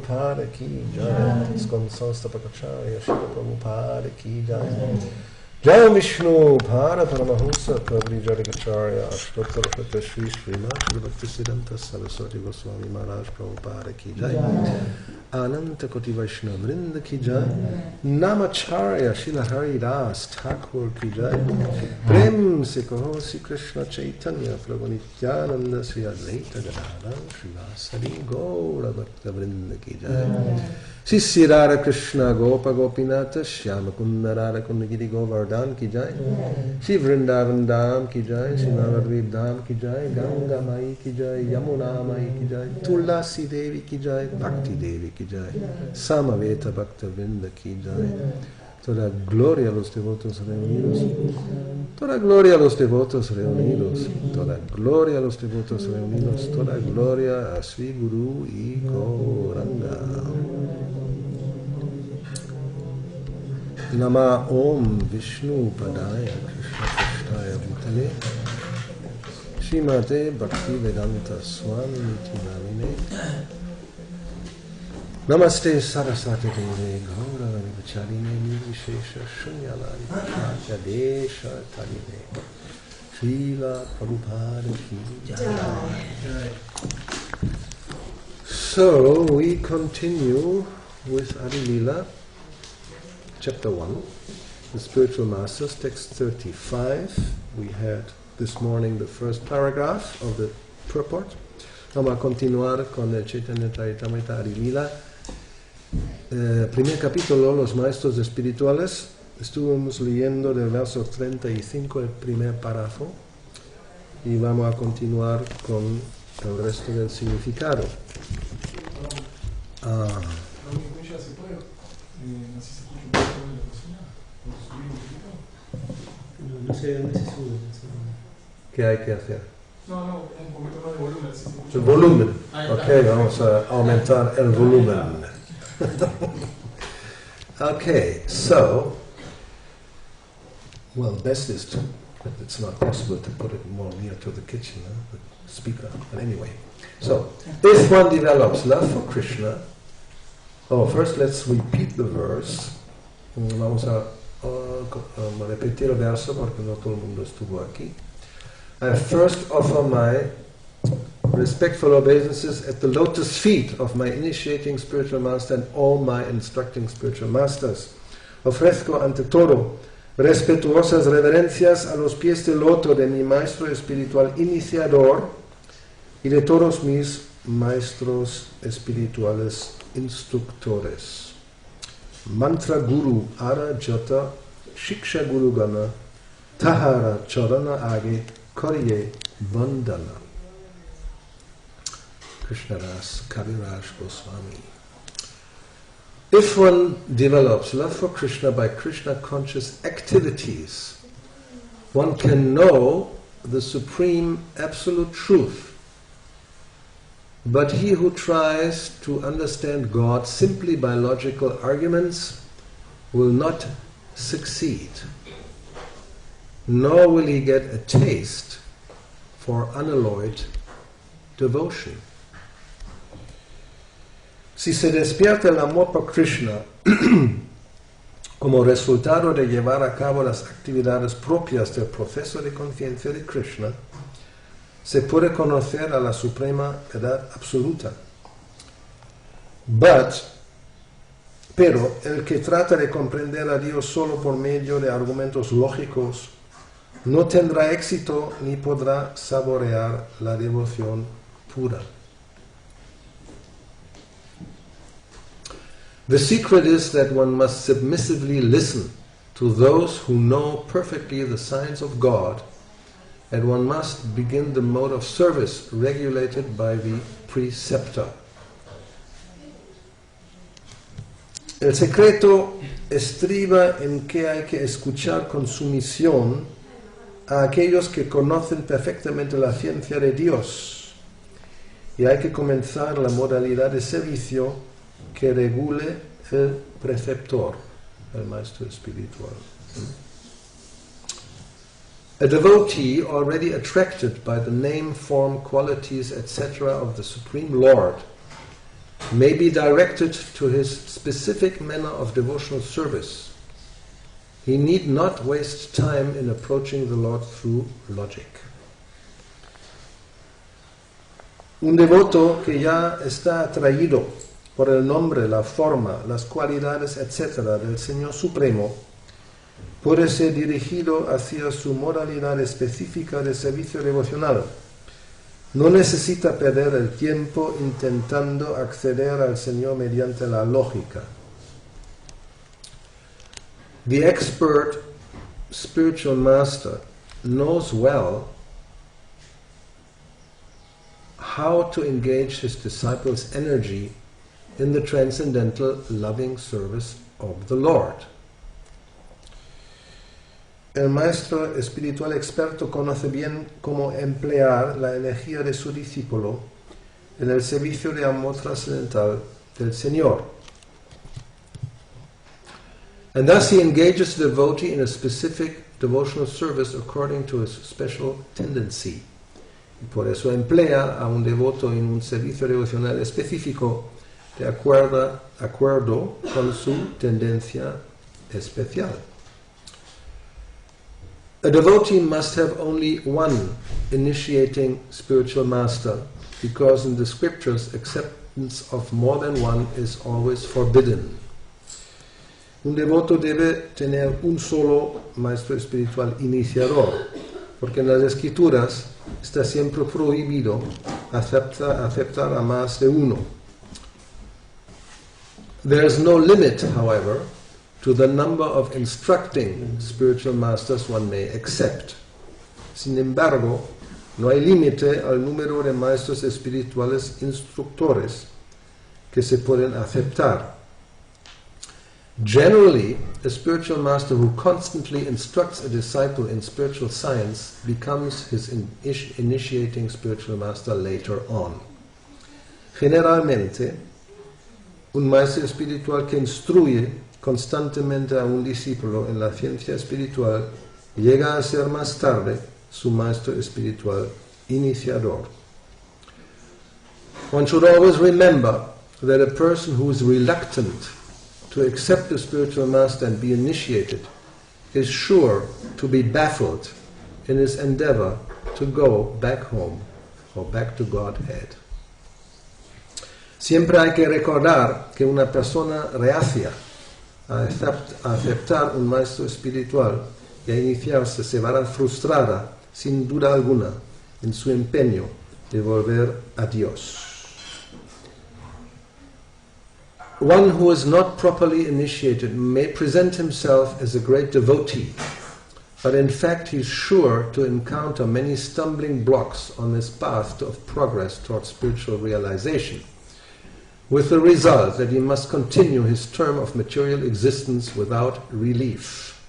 Prabhupada ki jai. Iskon Sanstapakacharya Srila Prabhupada ki jai. Jai Vishnu Pada Paramahamsa Prabhupada Jadagacharya Ashtottara Prata Shri Srimati Bhaktisiddhanta Saraswati Goswami Maharaj Prabhupada ki jai. Ananta Koti Vaishnava Vrinda ki jai. Namacharya Srila Haridas Thakur ki jai. Prem se kaho Sri Krishna Chaitanya Prabhu Nityananda Sri Advaita Gadadhara Srivasadi Gaura Bhakta Vrinda ki jai. Sisi Radha Krishna Gopa Gopinata Shyama Kunda Radha Kunda Giri Govardhan ki jai. Shri Vrindavan Dham ki jai. Shri Navadvip Dham ki jai. Ganga Mai ki jai. Yamuna Mai ki jai. Tulasi Devi ki jai. Bhakti Devi ki jai. Samaveta Bhakta Vrinda ki jai. Toda gloria a los devotos reunidos. Toda gloria a los devotos reunidos. Toda gloria a los devotos reunidos. Toda gloria a Sri Guru y Gauranga. Nama Om Vishnu Padaya Krishna Krishnaya Bhutale Srimate Bhakti Vedanta Swami Niti Namine Namaste Saraswati Deve Gauravani Vacharine Nirvishesha Shunyalari Pratya Desha Tarine Srila Prabhupada ki jai. So we continue with Adi-lila, Chapter 1, the Spiritual Masters, text 35. We had this morning the first paragraph of the purport. Vamos a continuar con el Chaitanya Charitamrita Adi-lila. Primer capítulo, los maestros espirituales. Estuvimos leyendo del verso 35 el primer párrafo y vamos a continuar con el resto del significado. No sé dónde se sube. ¿Qué hay que hacer? No, un poquito más de volumen. Si El volumen. Ok, vamos a aumentar el volumen. Okay, so, well, best is to, it's not possible to put it more near to the kitchen, the speaker, but anyway. So, if one develops love for Krishna, first let's repeat the verse. Vamos a repetir el verso porque no todo el mundo estuvo aquí. I first offer my respectful obeisances at the lotus feet of my initiating spiritual master and all my instructing spiritual masters. Ofrezco ante todo respetuosas reverencias a los pies del loto de mi maestro espiritual iniciador y de todos mis maestros espirituales instructores. Mantra Guru Ara Jata Shiksha Guru Gana Tahara Charana Age Kariye Vandana. Krishnadas Kaviraj Goswami. If one develops love for Krishna by Krishna conscious activities, one can know the supreme absolute truth. But he who tries to understand God simply by logical arguments will not succeed, nor will he get a taste for unalloyed devotion. Si se despierta el amor por Krishna como resultado de llevar a cabo las actividades propias del proceso de conciencia de Krishna, se puede conocer a la suprema verdad absoluta. Pero el que trata de comprender a Dios solo por medio de argumentos lógicos no tendrá éxito ni podrá saborear la devoción pura. The secret is that one must submissively listen to those who know perfectly the signs of God, and one must begin the mode of service regulated by the preceptor. El secreto estriba en que hay que escuchar con sumisión a aquellos que conocen perfectamente la ciencia de Dios, y hay que comenzar la modalidad de servicio que regule el preceptor, el maestro espiritual. A devotee already attracted by the name, form, qualities, etc. of the Supreme Lord may be directed to his specific manner of devotional service. He need not waste time in approaching the Lord through logic. Un devoto que ya está atraído por el nombre, la forma, las cualidades, etc. del Señor Supremo, puede ser dirigido hacia su modalidad específica de servicio devocional. No necesita perder el tiempo intentando acceder al Señor mediante la lógica. The expert spiritual master knows well how to engage his disciples' energy in the transcendental loving service of the Lord. El maestro espiritual experto conoce bien cómo emplear la energía de su discípulo en el servicio de amor trascendental del Señor. And thus he engages the devotee in a specific devotional service according to his special tendency. Y por eso emplea a un devoto en un servicio devocional específico de acuerdo con su tendencia especial. A devotee must have only one initiating spiritual master, because in the scriptures acceptance of more than one is always forbidden. Un devoto debe tener un solo maestro espiritual iniciador, porque en las escrituras está siempre prohibido aceptar a más de uno. There is no limit, however, to the number of instructing spiritual masters one may accept. Sin embargo, no hay límite al número de maestros espirituales instructores que se pueden aceptar. Generally, a spiritual master who constantly instructs a disciple in spiritual science becomes his initiating spiritual master later on. Generalmente, un maestro espiritual que instruye constantemente a un discípulo en la ciencia espiritual llega a ser más tarde su maestro espiritual iniciador. One should always remember that a person who is reluctant to accept the spiritual master and be initiated is sure to be baffled in his endeavor to go back home or back to Godhead. Siempre hay que recordar que una persona reacia a aceptar un maestro espiritual y a iniciarse se verá frustrada, sin duda alguna, en su empeño de volver a Dios. One who is not properly initiated may present himself as a great devotee, but in fact he is sure to encounter many stumbling blocks on his path of progress towards spiritual realization, with the result that he must continue his term of material existence without relief.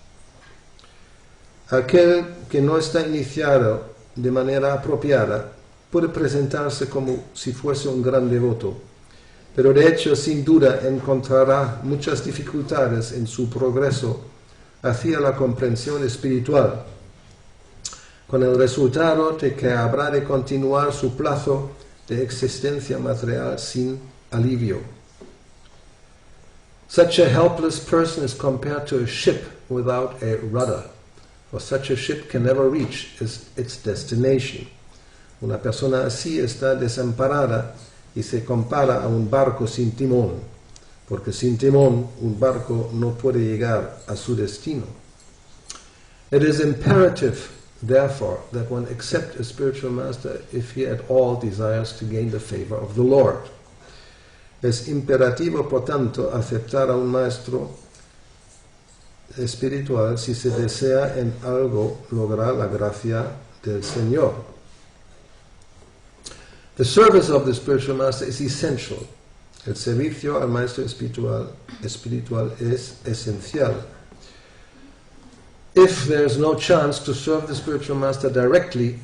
Aquel que no está iniciado de manera apropiada puede presentarse como si fuese un gran devoto, pero de hecho sin duda encontrará muchas dificultades en su progreso hacia la comprensión espiritual, con el resultado de que habrá de continuar su plazo de existencia material sin alivio. Such a helpless person is compared to a ship without a rudder, for such a ship can never reach its destination. Una persona así está desamparada y se compara a un barco sin timón, porque sin timón un barco no puede llegar a su destino. It is imperative, therefore, that one accept a spiritual master if he at all desires to gain the favor of the Lord. Es imperativo, por tanto, aceptar a un maestro espiritual si se desea en algo lograr la gracia del Señor. The service of the spiritual master is essential. El servicio al maestro espiritual es esencial. If there is no chance to serve the spiritual master directly,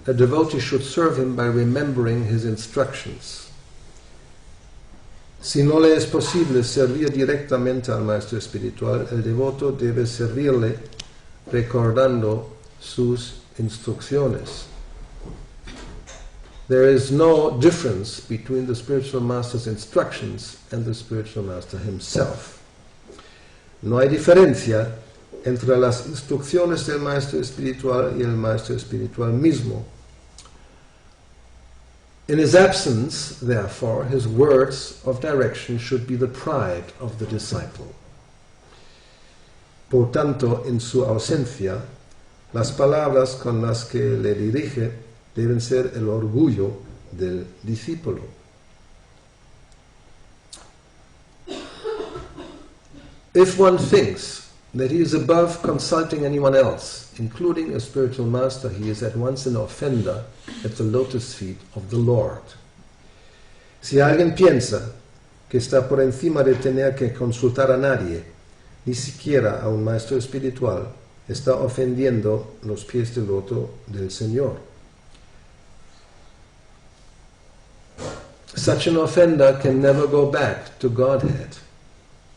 a devotee should serve him by remembering his instructions. Si no le es posible servir directamente al maestro espiritual, el devoto debe servirle recordando sus instrucciones. there is no difference between the spiritual master's instructions and the spiritual master himself. No hay diferencia entre las instrucciones del maestro espiritual y el maestro espiritual mismo. In his absence, therefore, his words of direction should be the pride of the disciple. Por tanto, en su ausencia, las palabras con las que le dirige deben ser el orgullo del discípulo. If one thinks that he is above consulting anyone else, including a spiritual master, he is at once an offender at the lotus feet of the Lord. Si alguien piensa que está por encima de tener que consultar a nadie, ni siquiera a un maestro espiritual, está ofendiendo los pies de loto del Señor. Such an offender can never go back to Godhead.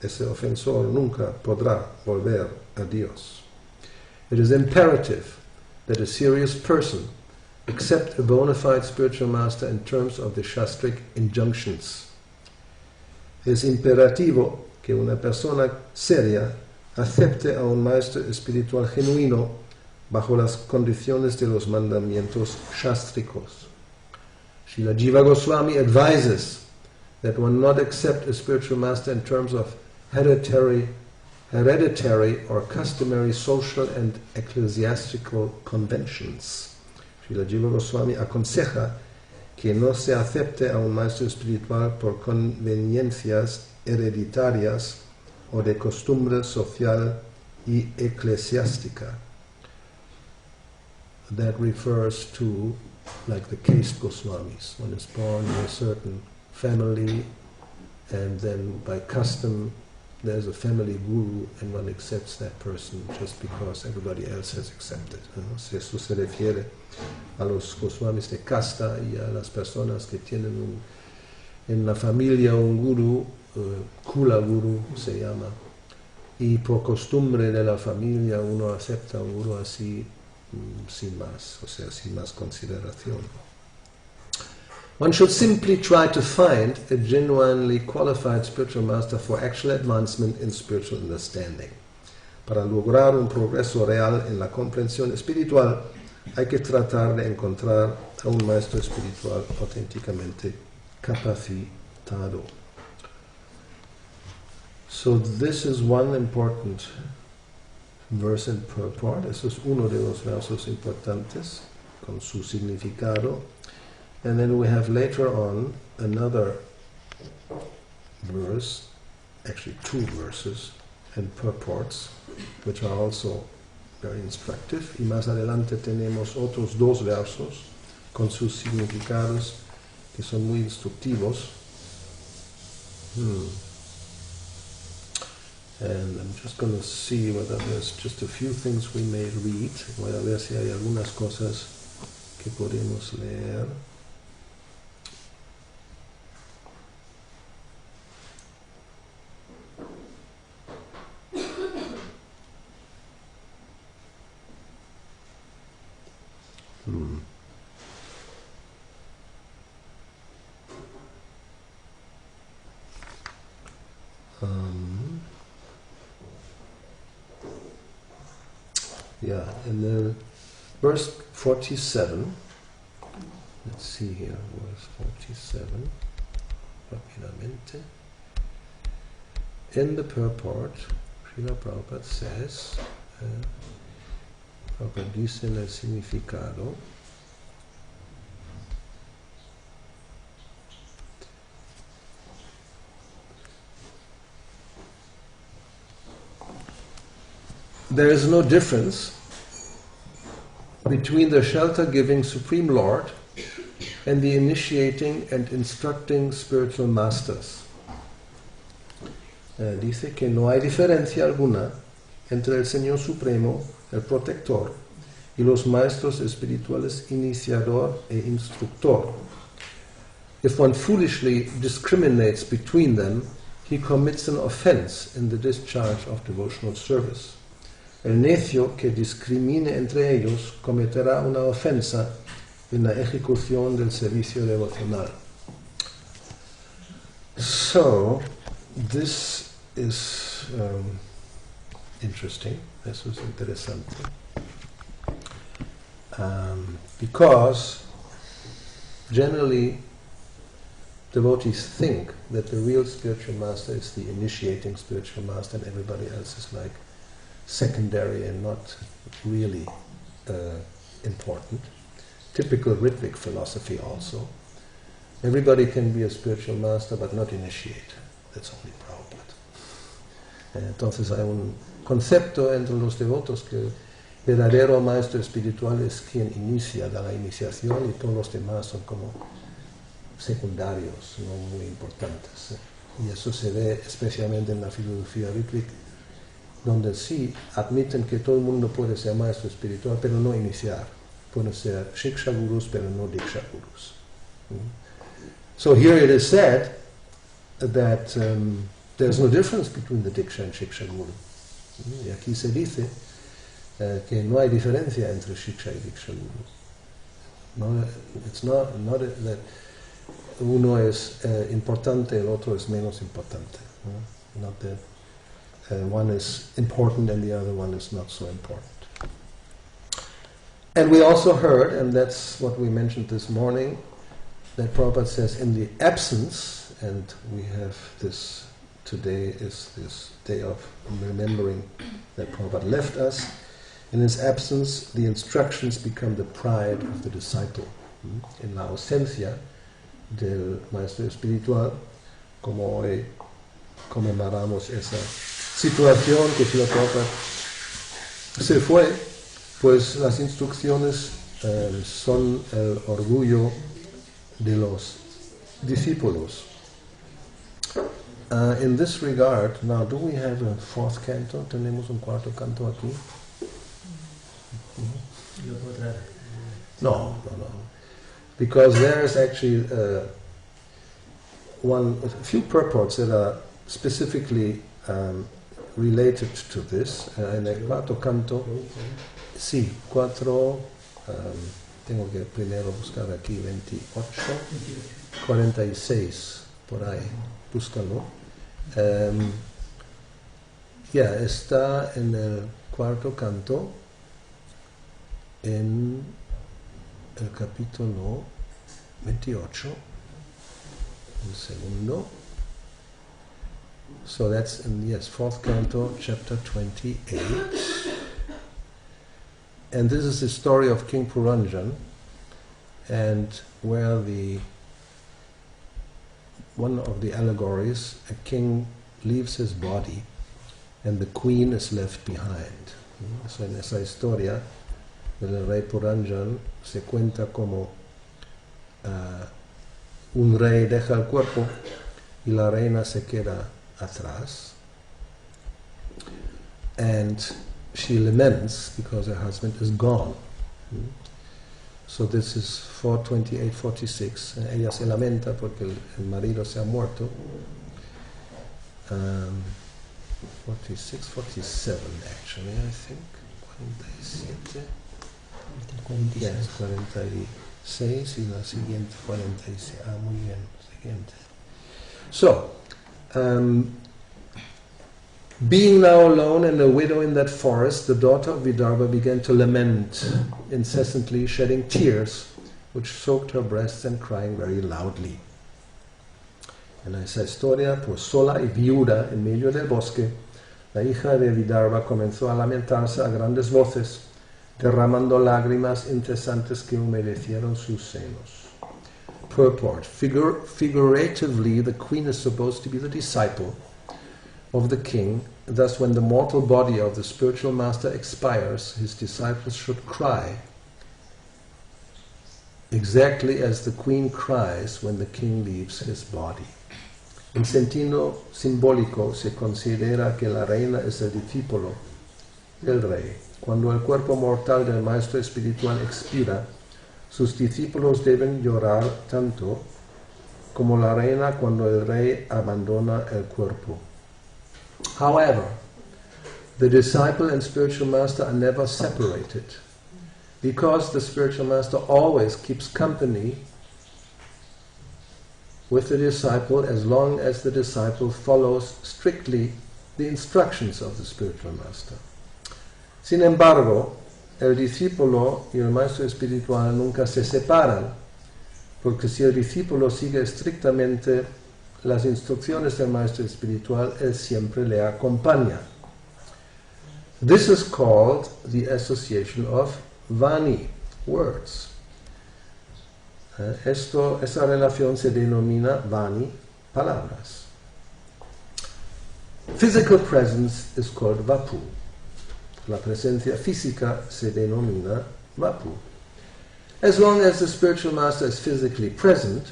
Ese ofensor nunca podrá volver a Dios. It is imperative that a serious person accept a bona fide spiritual master in terms of the Shastric injunctions. Es imperativo que una persona seria acepte a un maestro espiritual genuino bajo las condiciones de los mandamientos shastricos. Srila Jiva Goswami advises that one not accept a spiritual master in terms of hereditary or customary social and ecclesiastical conventions. Srila Jiva Goswami aconseja que no se acepte a un maestro espiritual por conveniencias hereditarias o de costumbre social y eclesiástica. That refers to, like the caste Goswamis. One is born in a certain family, and then by custom there's a family guru, and one accepts that person just because everybody else has accepted. Eso se refiere a los Goswamis de casta y a las personas que tienen en la familia un guru, Kula Guru se llama, y por costumbre de la familia uno acepta un guru así sin más, o sea, sin más consideración. One should simply try to find a genuinely qualified spiritual master for actual advancement in spiritual understanding. Para lograr un progreso real en la comprensión espiritual, hay que tratar de encontrar a un maestro espiritual auténticamente capacitado. So this is one important verse in purport. Eso es uno de los versos importantes con su significado. And then we have later on another verse, actually two verses and purports, which are also very instructive. Y más adelante tenemos otros dos versos con sus significados que son muy instructivos. And I'm just going to see whether there's just a few things we may read. Voy a ver si hay algunas cosas que podemos leer. Yeah, in the verse 47, let's see here, verse 47, rápidamente. In the purport, Srila Prabhupada says, Prabhupada dice en el significado, there is no difference between the shelter-giving Supreme Lord and the initiating and instructing spiritual masters. Dice que no hay diferencia alguna entre el Señor Supremo, el Protector, y los maestros espirituales iniciador e instructor. If one foolishly discriminates between them, he commits an offense in the discharge of devotional service. El necio que discrimine entre ellos cometerá una ofensa en la ejecución del servicio devocional. So, this is interesting. Eso es interesante. Because generally devotees think that the real spiritual master is the initiating spiritual master and everybody else is like secondary and not really important. Typical Ritvik philosophy also. Everybody can be a spiritual master but not initiate. That's only Prabhupada. Entonces hay un concepto entre los devotos que el verdadero maestro espiritual es quien inicia, da la iniciación y todos los demás son como secundarios, no muy importantes. Y eso se ve especialmente en la filosofía Ritvik, donde sí admiten que todo el mundo puede ser maestro espiritual, pero no iniciar. Pueden ser Shiksha Gurus, pero no Diksha Gurus. So here it is said that there's no difference between the Diksha and Shiksha Guru. Y aquí se dice que no hay diferencia entre Shiksha y Diksha Guru. No, it's not that uno es importante, el otro es menos importante. Not that one is important and the other one is not so important. And we also heard, and that's what we mentioned this morning, that Prabhupada says in the absence, and we have this, today is this day of remembering that Prabhupada left us, in his absence the instructions become the pride of the disciple. En la ausencia del maestro espiritual, como hoy conmemoramos esa situación que Srila Prabhupada se fue, pues las instrucciones son el orgullo de los discípulos. In this regard, now do we have a fourth canto? ¿Tenemos un cuarto canto aquí? No. Because there's actually a few purports that are specifically related to this. En el cuarto canto, sí, tengo que primero buscar aquí 28, 46, por ahí, búscalo. Está en el cuarto canto, en el capítulo 28, un segundo. So that's in, fourth canto, chapter 28. And this is the story of King Puranjan, and where one of the allegories, a king leaves his body and the queen is left behind. So en esa historia del rey Puranjan se cuenta como un rey deja el cuerpo y la reina se queda atrás, and she laments because her husband is gone. So this is 4:28-46. Ella se lamenta porque el marido se ha muerto. 46, 47 actually, I think. 47. Yes, 46 y la siguiente 46. Muy bien, siguiente. So, being now alone and a widow in that forest, the daughter of Vidarbha began to lament incessantly, shedding tears, which soaked her breasts and crying very loudly. En esa historia, pues sola y viuda en medio del bosque, la hija de Vidarbha comenzó a lamentarse a grandes voces, derramando lágrimas incesantes que humedecieron sus senos. Purport. Figuratively, the queen is supposed to be the disciple of the king. Thus, when the mortal body of the spiritual master expires, his disciples should cry, exactly as the queen cries when the king leaves his body. En sentido simbólico, se considera que la reina es el discípulo del rey. Cuando el cuerpo mortal del maestro espiritual expira, sus discípulos deben llorar tanto como la reina cuando el rey abandona el cuerpo. However, the disciple and spiritual master are never separated. because the spiritual master always keeps company with the disciple as long as the disciple follows strictly the instructions of the spiritual master. Sin embargo, el discípulo y el maestro espiritual nunca se separan, porque si el discípulo sigue estrictamente las instrucciones del maestro espiritual, él siempre le acompaña. This is called the association of Vani, words. Esa relación se denomina Vani, palabras. Physical presence is called Vapu. La presencia física se denomina Vapu. As long as the spiritual master is physically present,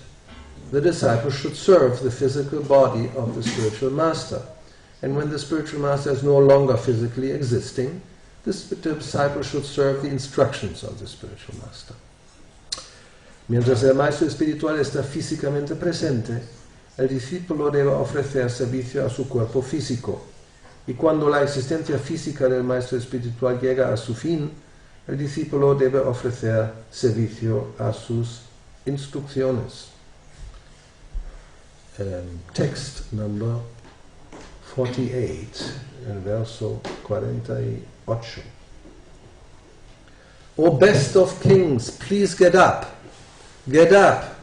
the disciple should serve the physical body of the spiritual master. And when the spiritual master is no longer physically existing, the disciple should serve the instructions of the spiritual master. Mientras el maestro espiritual está físicamente presente, el discípulo debe ofrecer servicio a su cuerpo físico. Y cuando la existencia física del maestro espiritual llega a su fin, el discípulo debe ofrecer servicio a sus instrucciones. Text number 48, el verso 48. O best of kings, please get up. Get up.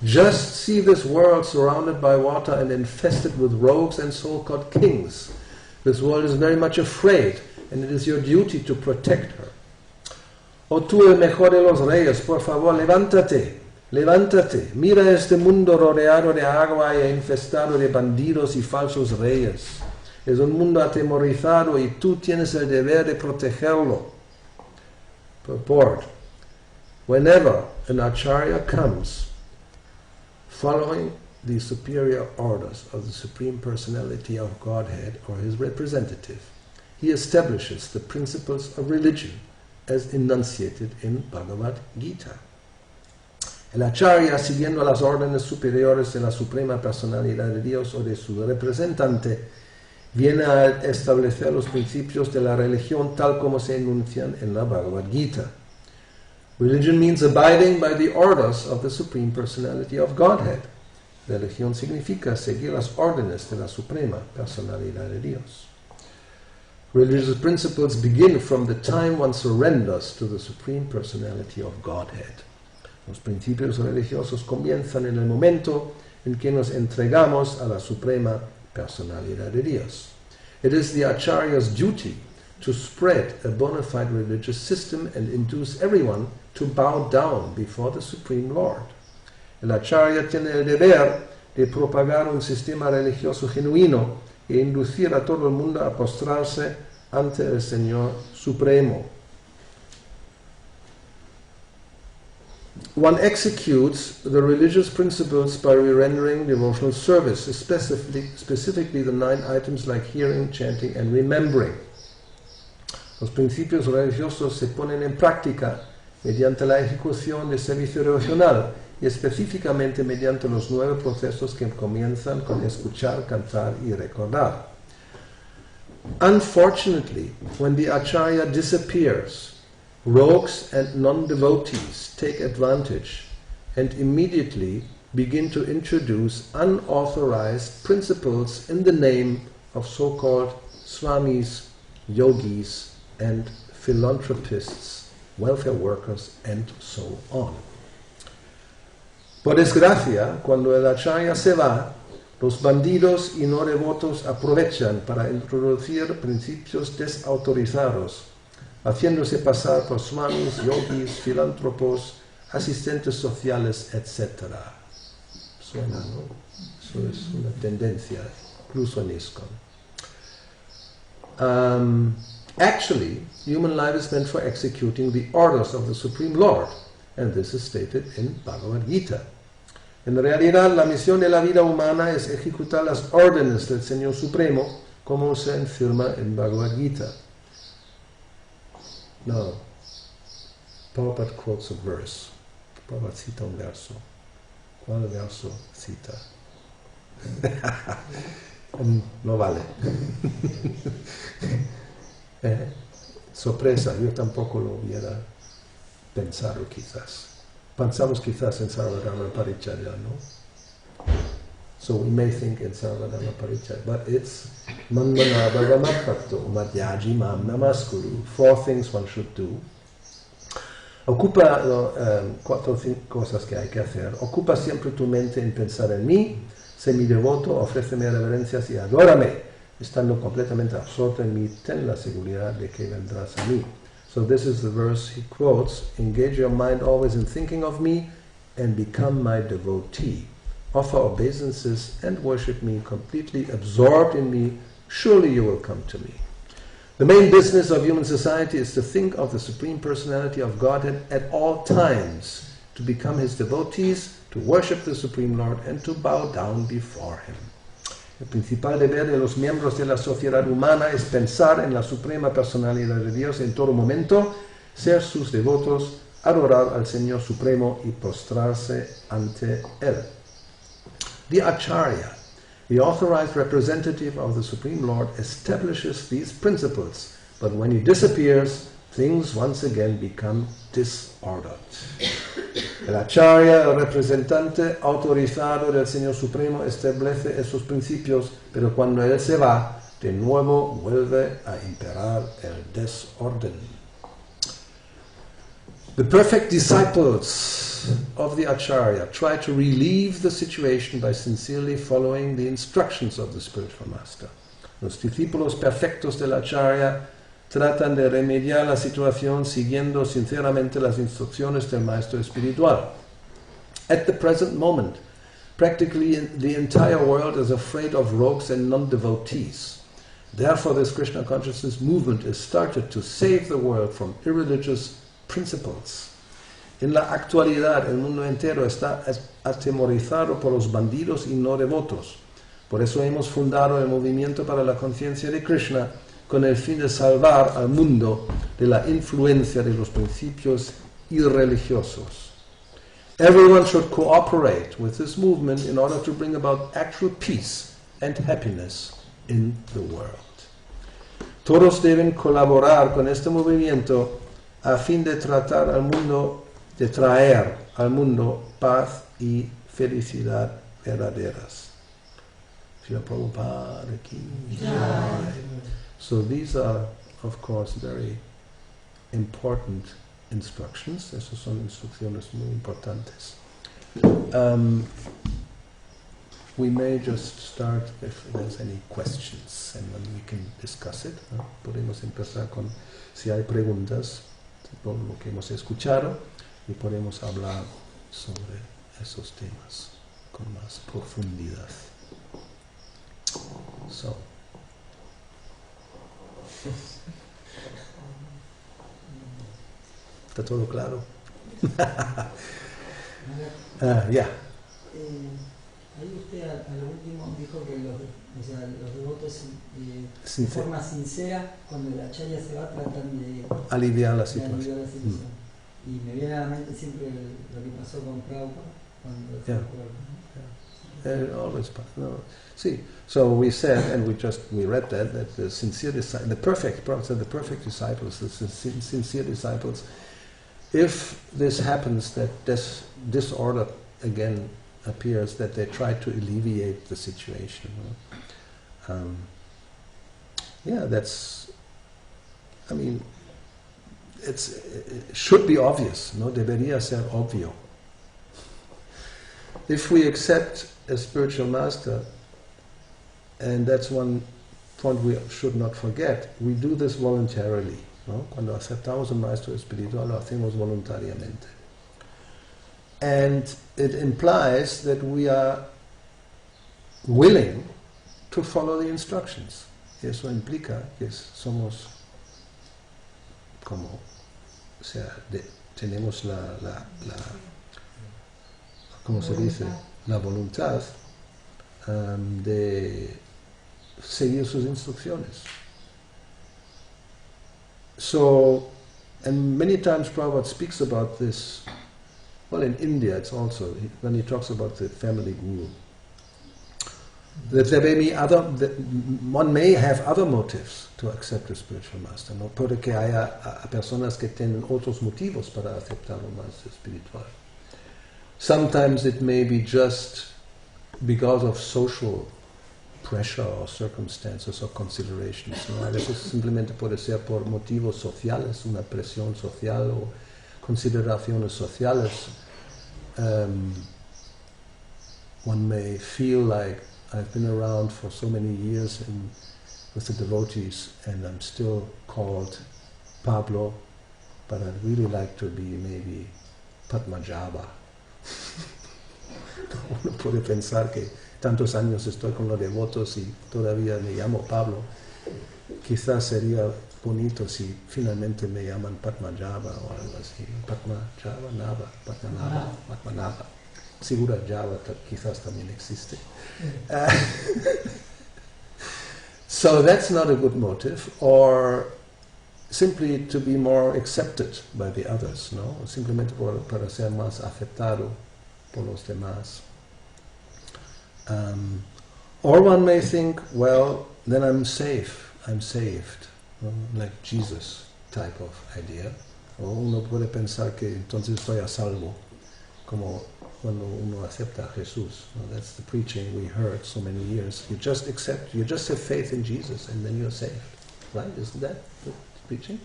Just see this world surrounded by water and infested with rogues and so-called kings. This world is very much afraid, and it is your duty to protect her. O tú, el mejor de los reyes, por favor, levántate, levántate. Mira este mundo rodeado de agua e infestado de bandidos y falsos reyes. Es un mundo atemorizado y tú tienes el deber de protegerlo. Purport. Whenever an acharya comes, following the superior orders of the Supreme Personality of Godhead or his representative, he establishes the principles of religion as enunciated in Bhagavad Gita. El acharya, siguiendo las órdenes superiores de la Suprema Personalidad de Dios o de su representante, viene a establecer los principios de la religión tal como se enuncian en la Bhagavad Gita. Religion means abiding by the orders of the Supreme Personality of Godhead. Religión significa seguir las órdenes de la Suprema Personalidad de Dios. Religious principles begin from the time one surrenders to the Supreme Personality of Godhead. Los principios religiosos comienzan en el momento en que nos entregamos a la Suprema Personalidad de Dios. It is the Acharya's duty to spread a bona fide religious system and induce everyone to bow down before the Supreme Lord. El Acharya tiene el deber de propagar un sistema religioso genuino e inducir a todo el mundo a postrarse ante el Señor Supremo. One executes the religious principles by rendering devotional service, specifically the 9 items like hearing, chanting, and remembering. Los principios religiosos se ponen en práctica mediante la ejecución de servicio devocional y específicamente mediante los 9 procesos que comienzan con escuchar, cantar y recordar. Unfortunately, when the acharya disappears, rogues and non-devotees take advantage and immediately begin to introduce unauthorized principles in the name of so-called swamis, yogis, and philanthropists, welfare workers, and so on. Por desgracia, cuando el acharya se va, los bandidos y no devotos aprovechan para introducir principios desautorizados, haciéndose pasar por swamis, yogis, filántropos, asistentes sociales, etc. Suena, ¿no? Eso es una tendencia, incluso en ISKCON. Actually, human life is meant for executing the orders of the Supreme Lord, and this is stated in Bhagavad Gita. En realidad, la misión de la vida humana es ejecutar las órdenes del Señor Supremo, como se afirma en Bhagavad Gita. No, Prabhupada quotes a verse. Prabhupada cita un verso. ¿Cuál verso cita? No vale. Sorpresa, yo tampoco lo hubiera pensado quizás. Pensamos quizás en Sarvadharma Parichaya, no? So we may think in Sarvadharma Parichaya, but it's Manmanabhava Madbhakto, Madhyaji Mam Namaskuru. 4 things one should do. Ocupa 4 cosas que hay que hacer. Ocupa siempre tu mente en pensar en mí. Sé mi devoto, ofréceme reverencias y adórame. Estando completamente absorto en mí, ten la seguridad de que vendrás a mí. So this is the verse he quotes. Engage your mind always in thinking of me and become my devotee. Offer obeisances and worship me, completely absorbed in me. Surely you will come to me. The main business of human society is to think of the Supreme Personality of Godhead at all times, to become his devotees, to worship the Supreme Lord, and to bow down before him. El principal deber de los miembros de la sociedad humana es pensar en la Suprema Personalidad de Dios en todo momento, ser sus devotos, adorar al Señor Supremo y postrarse ante él. The Acharya, the authorized representative of the Supreme Lord, establishes these principles, but when he disappears, things once again become disordered. El Acharya, el representante autorizado del Señor Supremo, establece esos principios, pero cuando él se va, de nuevo vuelve a imperar el desorden. The perfect disciples of the Acharya try to relieve the situation by sincerely following the instructions of the spiritual master. Los discípulos perfectos del Acharya tratan de remediar la situación siguiendo sinceramente las instrucciones del maestro espiritual. At the present moment, practically the entire world is afraid of rogues and non-devotees. Therefore, this Krishna consciousness movement is started to save the world from irreligious principles. En la actualidad, el mundo entero está atemorizado por los bandidos y no devotos. Por eso hemos fundado el movimiento para la conciencia de Krishna con el fin de salvar al mundo de la influencia de los principios irreligiosos. Everyone should cooperate with this movement in order to bring about actual peace and happiness in the world. Todos deben colaborar con este movimiento a fin de tratar al mundo, de traer al mundo paz y felicidad verdaderas. Srila Prabhupada ki jai. So these are, of course, very important instructions. Esas son instrucciones muy importantes. We may just start if there's any questions, and then we can discuss it. Podemos empezar con si hay preguntas por lo que hemos escuchado y podemos hablar sobre esos temas con más profundidad. So. ¿Está todo claro? Ya. Ahí usted a lo último dijo que los devotos de forma sincera, cuando el acharya se va, tratan de aliviar la situación. Y me viene a la mente siempre lo que pasó con Prabhupada cuando fue always no. See, so we said, and we read that the sincere disciples, the perfect disciples, the sincere disciples, if this happens, that this disorder again appears, that they try to alleviate the situation. That's, I mean, it should be obvious, no? Debería ser obvio. If we accept a spiritual master, and that's one point we should not forget, we do this voluntarily, ¿no? Cuando aceptamos un maestro espiritual, lo hacemos voluntariamente. And it implies that we are willing to follow the instructions. Eso implica que somos como, o sea, tenemos la ¿cómo se dice? La voluntad de seguir sus instrucciones. So, and many times Prabhupada speaks about this. Well, in India it's also, when he talks about the family guru. One may have other motives to accept a spiritual master. No puede que haya personas que tienen otros motivos para aceptar un maestro espiritual. Sometimes it may be just because of social pressure or circumstances or considerations. ¿No? A veces simplemente puede ser por motivos sociales, una presión social o consideraciones sociales. One may feel like I've been around for so many years with the devotees and I'm still called Pablo, but I'd really like to be maybe Padmajaba. Uno puede pensar que tantos años estoy con los devotos y todavía me llamo Pablo. Quizás sería bonito si finalmente me llaman Padmajaba o algo así. Padmanabha. Segura Java quizás también existe. So that's not a good motive, or simply to be more accepted by the others, ¿no? Simplemente para ser más aceptado por los demás. Or one may think, well, then I'm safe, I'm saved, ¿no? Like Jesus type of idea. O uno puede pensar que entonces estoy a salvo, como cuando uno acepta a Jesús. No, that's the preaching we heard so many years. You just accept, you just have faith in Jesus and then you're saved. Right? Isn't that the preaching?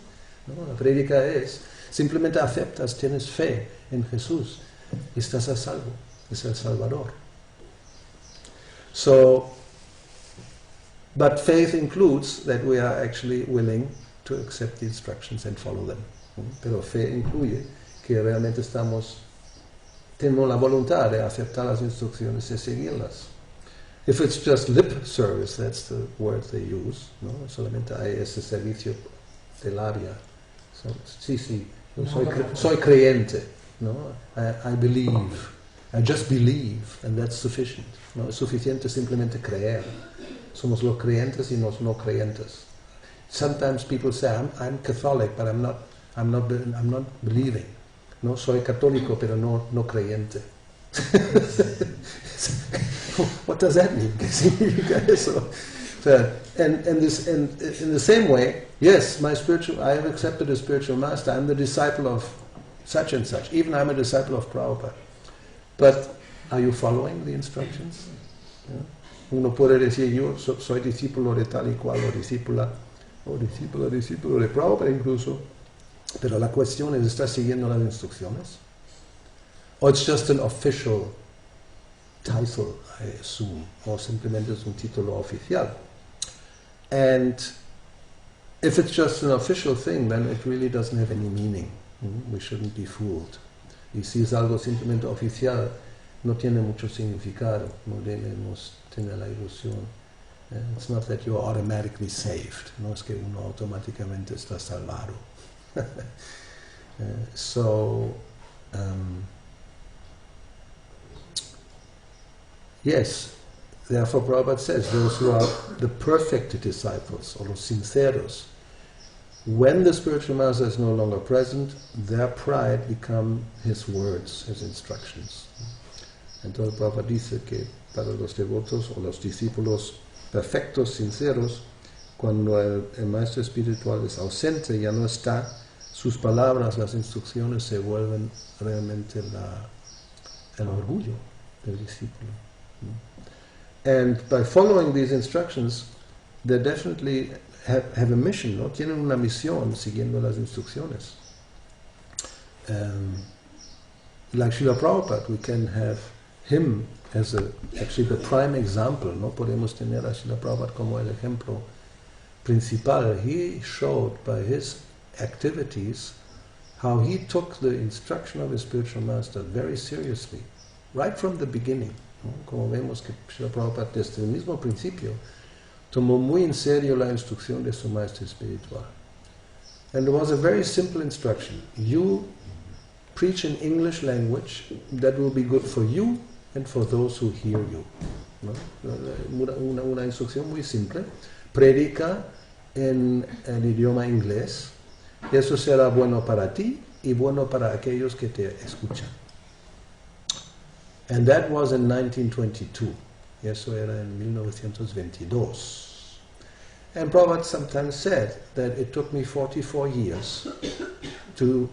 No, la prédica es, simplemente aceptas, tienes fe en Jesús, estás a salvo, es el Salvador. So, but faith includes that we are actually willing to accept the instructions and follow them. Pero fe incluye que realmente tenemos la voluntad de aceptar las instrucciones y seguirlas. If it's just lip service, that's the word they use, ¿no? Solamente hay ese servicio de labia. So, sí, yo soy creyente, ¿no? I believe, I just believe, and that's sufficient. ¿No? Es suficiente simplemente creer. Somos los creyentes y los no creyentes. Sometimes people say, I'm Catholic, but I'm not believing. No, soy católico, pero no creyente. What does that mean? ¿Qué significa eso? And in the same way, yes, I have accepted a spiritual master. I'm the disciple of such and such. Even I'm a disciple of Prabhupada. But are you following the instructions? Yeah. Uno puede decir, yo soy discípulo de tal y cual, o discípula de Prabhupada incluso. Pero la cuestión es, ¿estás siguiendo las instrucciones? Or it's just an official title, I assume, o simplemente es un título oficial. And if it's just an official thing, then it really doesn't have any meaning. We shouldn't be fooled. Y si es algo simplemente oficial, no tiene mucho significado, no debemos tener la ilusión. It's not that you're automatically saved, no es que uno automáticamente está salvado. Yes, therefore Prabhupada says, those who are the perfect disciples, or los sinceros, when the spiritual master is no longer present, their pride become his words, his instructions. Entonces Prabhupada dice que para los devotos o los discípulos perfectos, sinceros, cuando el maestro espiritual es ausente, ya no está, sus palabras, las instrucciones se vuelven realmente el orgullo del discípulo. And by following these instructions, they definitely have a mission, ¿no? Tienen una misión siguiendo las instrucciones. Like Srila Prabhupada, we can have him as actually the prime example, ¿no? Podemos tener a Srila Prabhupada como el ejemplo principal. He showed by his activities how he took the instruction of his spiritual master very seriously, right from the beginning, ¿no? Como vemos que Srila Prabhupada desde el mismo principio tomó muy en serio la instrucción de su maestro espiritual. And there was a very simple instruction. You preach in English language, that will be good for you and for those who hear you. ¿No? Una instrucción muy simple. Predica en el idioma inglés, y eso será bueno para ti y bueno para aquellos que te escuchan. And that was in 1922. Y eso era en 1922. And Prabhupada sometimes said that it took me 44 years to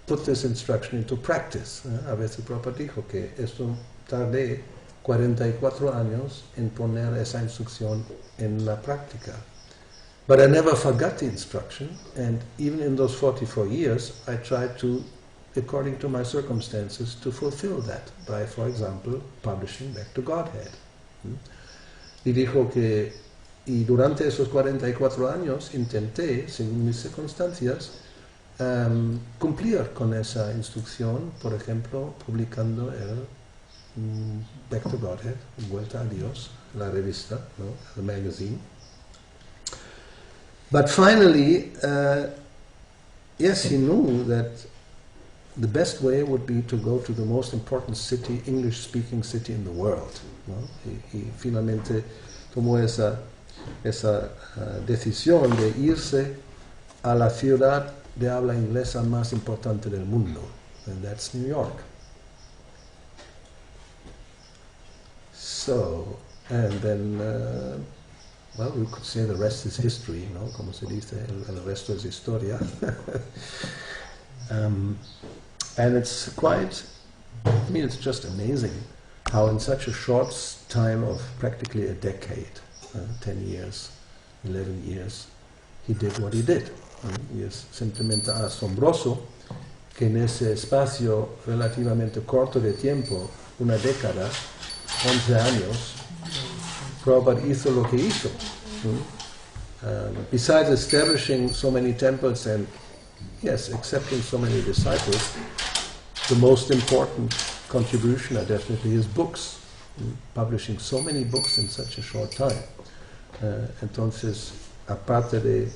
put this instruction into practice. A veces Prabhupada dijo que esto tardé 44 años en poner esa instrucción en la práctica. But I never forgot the instruction, and even in those 44 years, I tried to, according to my circumstances, to fulfill that by, for example, publishing Back to Godhead. Y dijo que, y durante esos 44 años intenté, según mis circunstancias, cumplir con esa instrucción, por ejemplo, publicando el Back to Godhead, Vuelta a Dios, la revista, ¿no? The magazine. But finally, yes, he knew that the best way would be to go to the most important city, English-speaking city in the world, ¿no? Y finalmente tomó esa decisión de irse a la ciudad de habla inglesa más importante del mundo, and that's New York. So, and then, well, we could say the rest is history, ¿no? Como se dice, el resto es historia. And it's quite, I mean, it's just amazing how in such a short time of practically a decade, 10 years, 11 years, he did what he did. Y es simplemente asombroso que en ese espacio relativamente corto de tiempo, una década, 11 años, Prabhupada hizo lo que hizo. Besides establishing so many temples and, yes, accepting so many disciples, the most important contribution are definitely his books. Publishing so many books in such a short time. Entonces, aparte de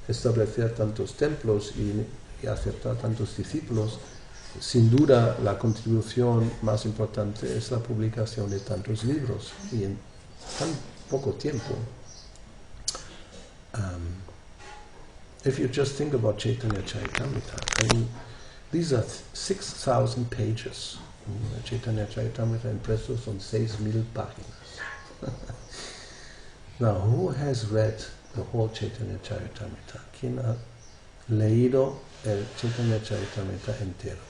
establecer tantos templos y aceptar tantos discípulos, sin duda la contribución más importante es la publicación de tantos libros y en tan poco tiempo. If you just think about Chaitanya Charitamrita, I mean, these are 6,000 pages. Chaitanya Charitamrita impreso son 6,000 páginas. Now, who has read the whole Chaitanya Charitamrita? ¿Quién ha leído el Chaitanya Charitamrita entero?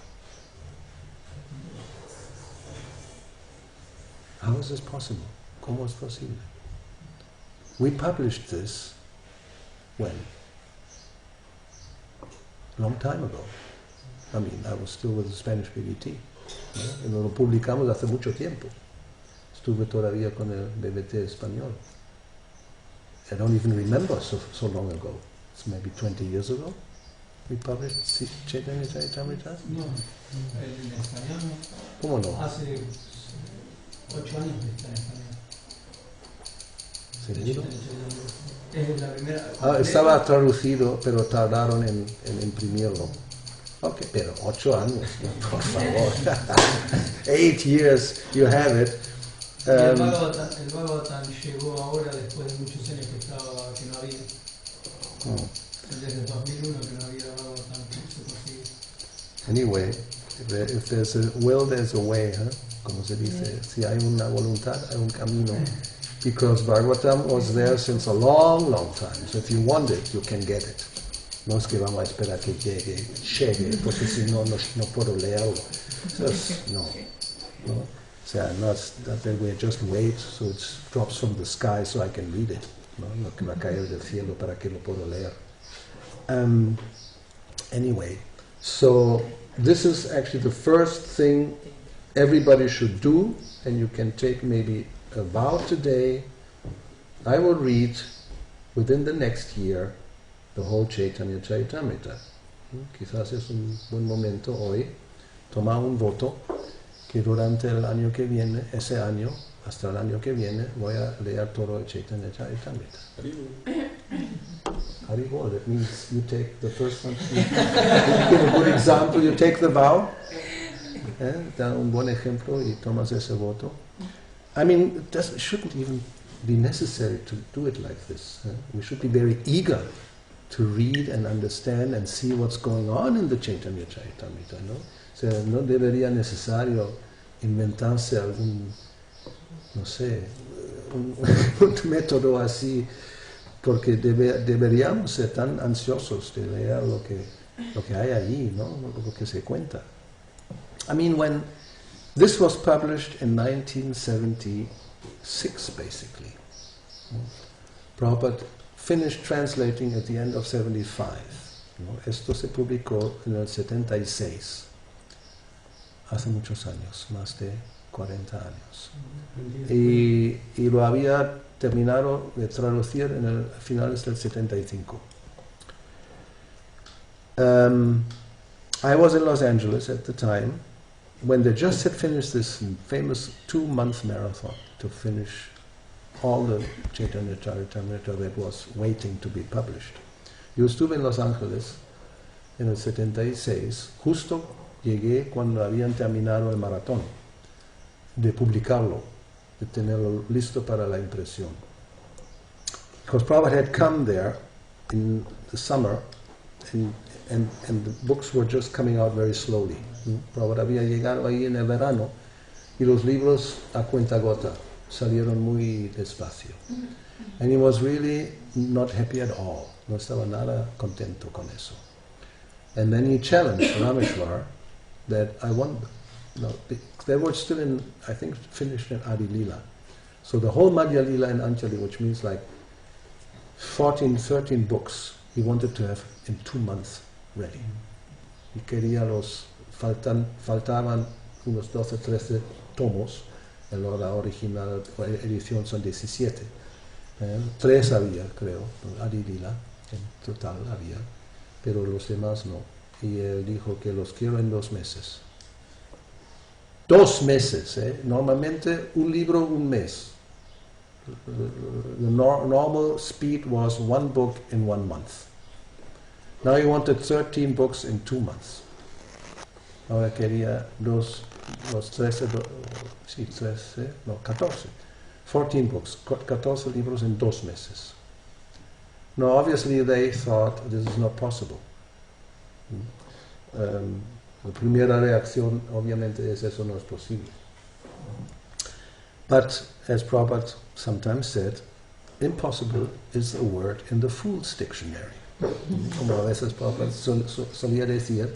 How is this possible? ¿Cómo es posible? We published this when? Long time ago. I mean, I was still with the Spanish BBT. ¿No? Y lo publicamos hace mucho tiempo. Estuve todavía con el BBT español. I don't even remember so long ago. It's maybe 20 years ago. We published Chaitanya Charitamrita. No, en español no. ¿Cómo no? Hace 8 años que está en español. ¿Seguro? Es la primera. Estaba traducido, pero tardaron en imprimirlo. Ok, pero 8 años, por favor. 8 years, you have it. El Bhagavatam llegó ahora después de muchos años que no había. Desde el 2001 que no había Bhagavatam, se consigue. Anyway, if there's a will, there's a way, huh? Como se dice, si hay una voluntad, hay un camino. Because Bhagavatam was there since a long, long time. So if you want it, you can get it. No es que vamos a esperar que llegue, porque si no, no puedo leerlo. Just, no. O sea, not that we just wait so it drops from the sky so I can read it. No que va a caer del cielo para que lo puedo leer. Anyway, so this is actually the first thing everybody should do, and you can take maybe a vow today. I will read within the next year the whole Chaitanya Charitamrita. Quizás es un buen momento hoy tomar un voto que durante el año que viene, ese año, hasta el año que viene, voy a leer todo el Chaitanya Charitamrita. Haribol, that means you take the first one. You give a good example, you take the vow. Da un buen ejemplo y tomas ese voto. I mean, it shouldn't even be necessary to do it like this. We should be very eager to read and understand and see what's going on in the Chaitanya Charitamrita, ¿no? O sea, no debería necesario inventarse no sé, un método así, porque deberíamos ser tan ansiosos de leer lo que hay allí, ¿no? Lo que se cuenta. I mean, when this was published in 1976, basically, Prabhupada finished translating at the end of 75. ¿No? Esto se publicó en el 76, hace muchos años, más de 40 años. Y lo había terminado de traducir en el finales del 75. I was in Los Angeles at the time when they just had finished this famous 2-month marathon to finish all the Chaitanya Charitamrita that was waiting to be published. Yo estuve en Los Ángeles en el 76, justo llegué cuando habían terminado el maratón, de publicarlo, de tenerlo listo para la impresión. Because Prabhupada had come there in the summer and the books were just coming out very slowly. Prabhupada había llegado ahí en el verano y los libros a cuentagota salieron muy despacio. And he was really not happy at all. No estaba nada contento con eso. And then he challenged Rameshwar that I want, no, they were still in, I think, finished in Adi-lila. So the whole Madhya-lila and Anjali, which means like 13 books, he wanted to have in 2 months ready. Y quería faltaban unos 12, 13 tomos, la original edición son 17. 3 había, creo, Adi-lila, en total había, pero los demás no. Y él dijo que los quiero en 2 meses. 2 meses, normalmente un libro un mes. The normal speed was 1 book in 1 month. Now he wanted 13 books in 2 months. Ahora quería 14 books, 14 libros in 2 meses. Now obviously they thought this is not possible. La primera reacción obviamente es eso no es posible. But as Prabhupada sometimes said, impossible is a word in the fool's dictionary. Como a veces Prabhupada solía decir,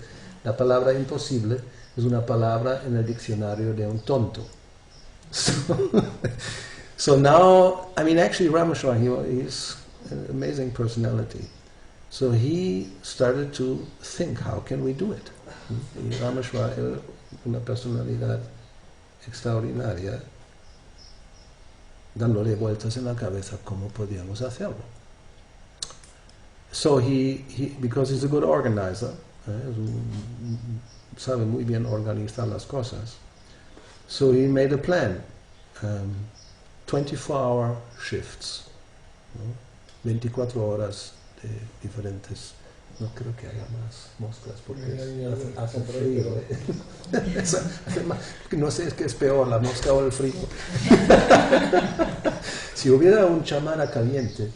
la palabra imposible es una palabra en el diccionario de un tonto. So now, I mean, actually Rameshwar, he's an amazing personality. So he started to think, how can we do it? Y Rameshwar era una personalidad extraordinaria, dándole vueltas en la cabeza cómo podíamos hacerlo. So he because he's a good organizer, sabe muy bien organizar las cosas, so he made a plan, 24-hour shifts, 24 horas de diferentes. No creo que haya más moscas porque hace frío. No sé, es que es peor, la mosca o el frío. Si hubiera un chamana caliente,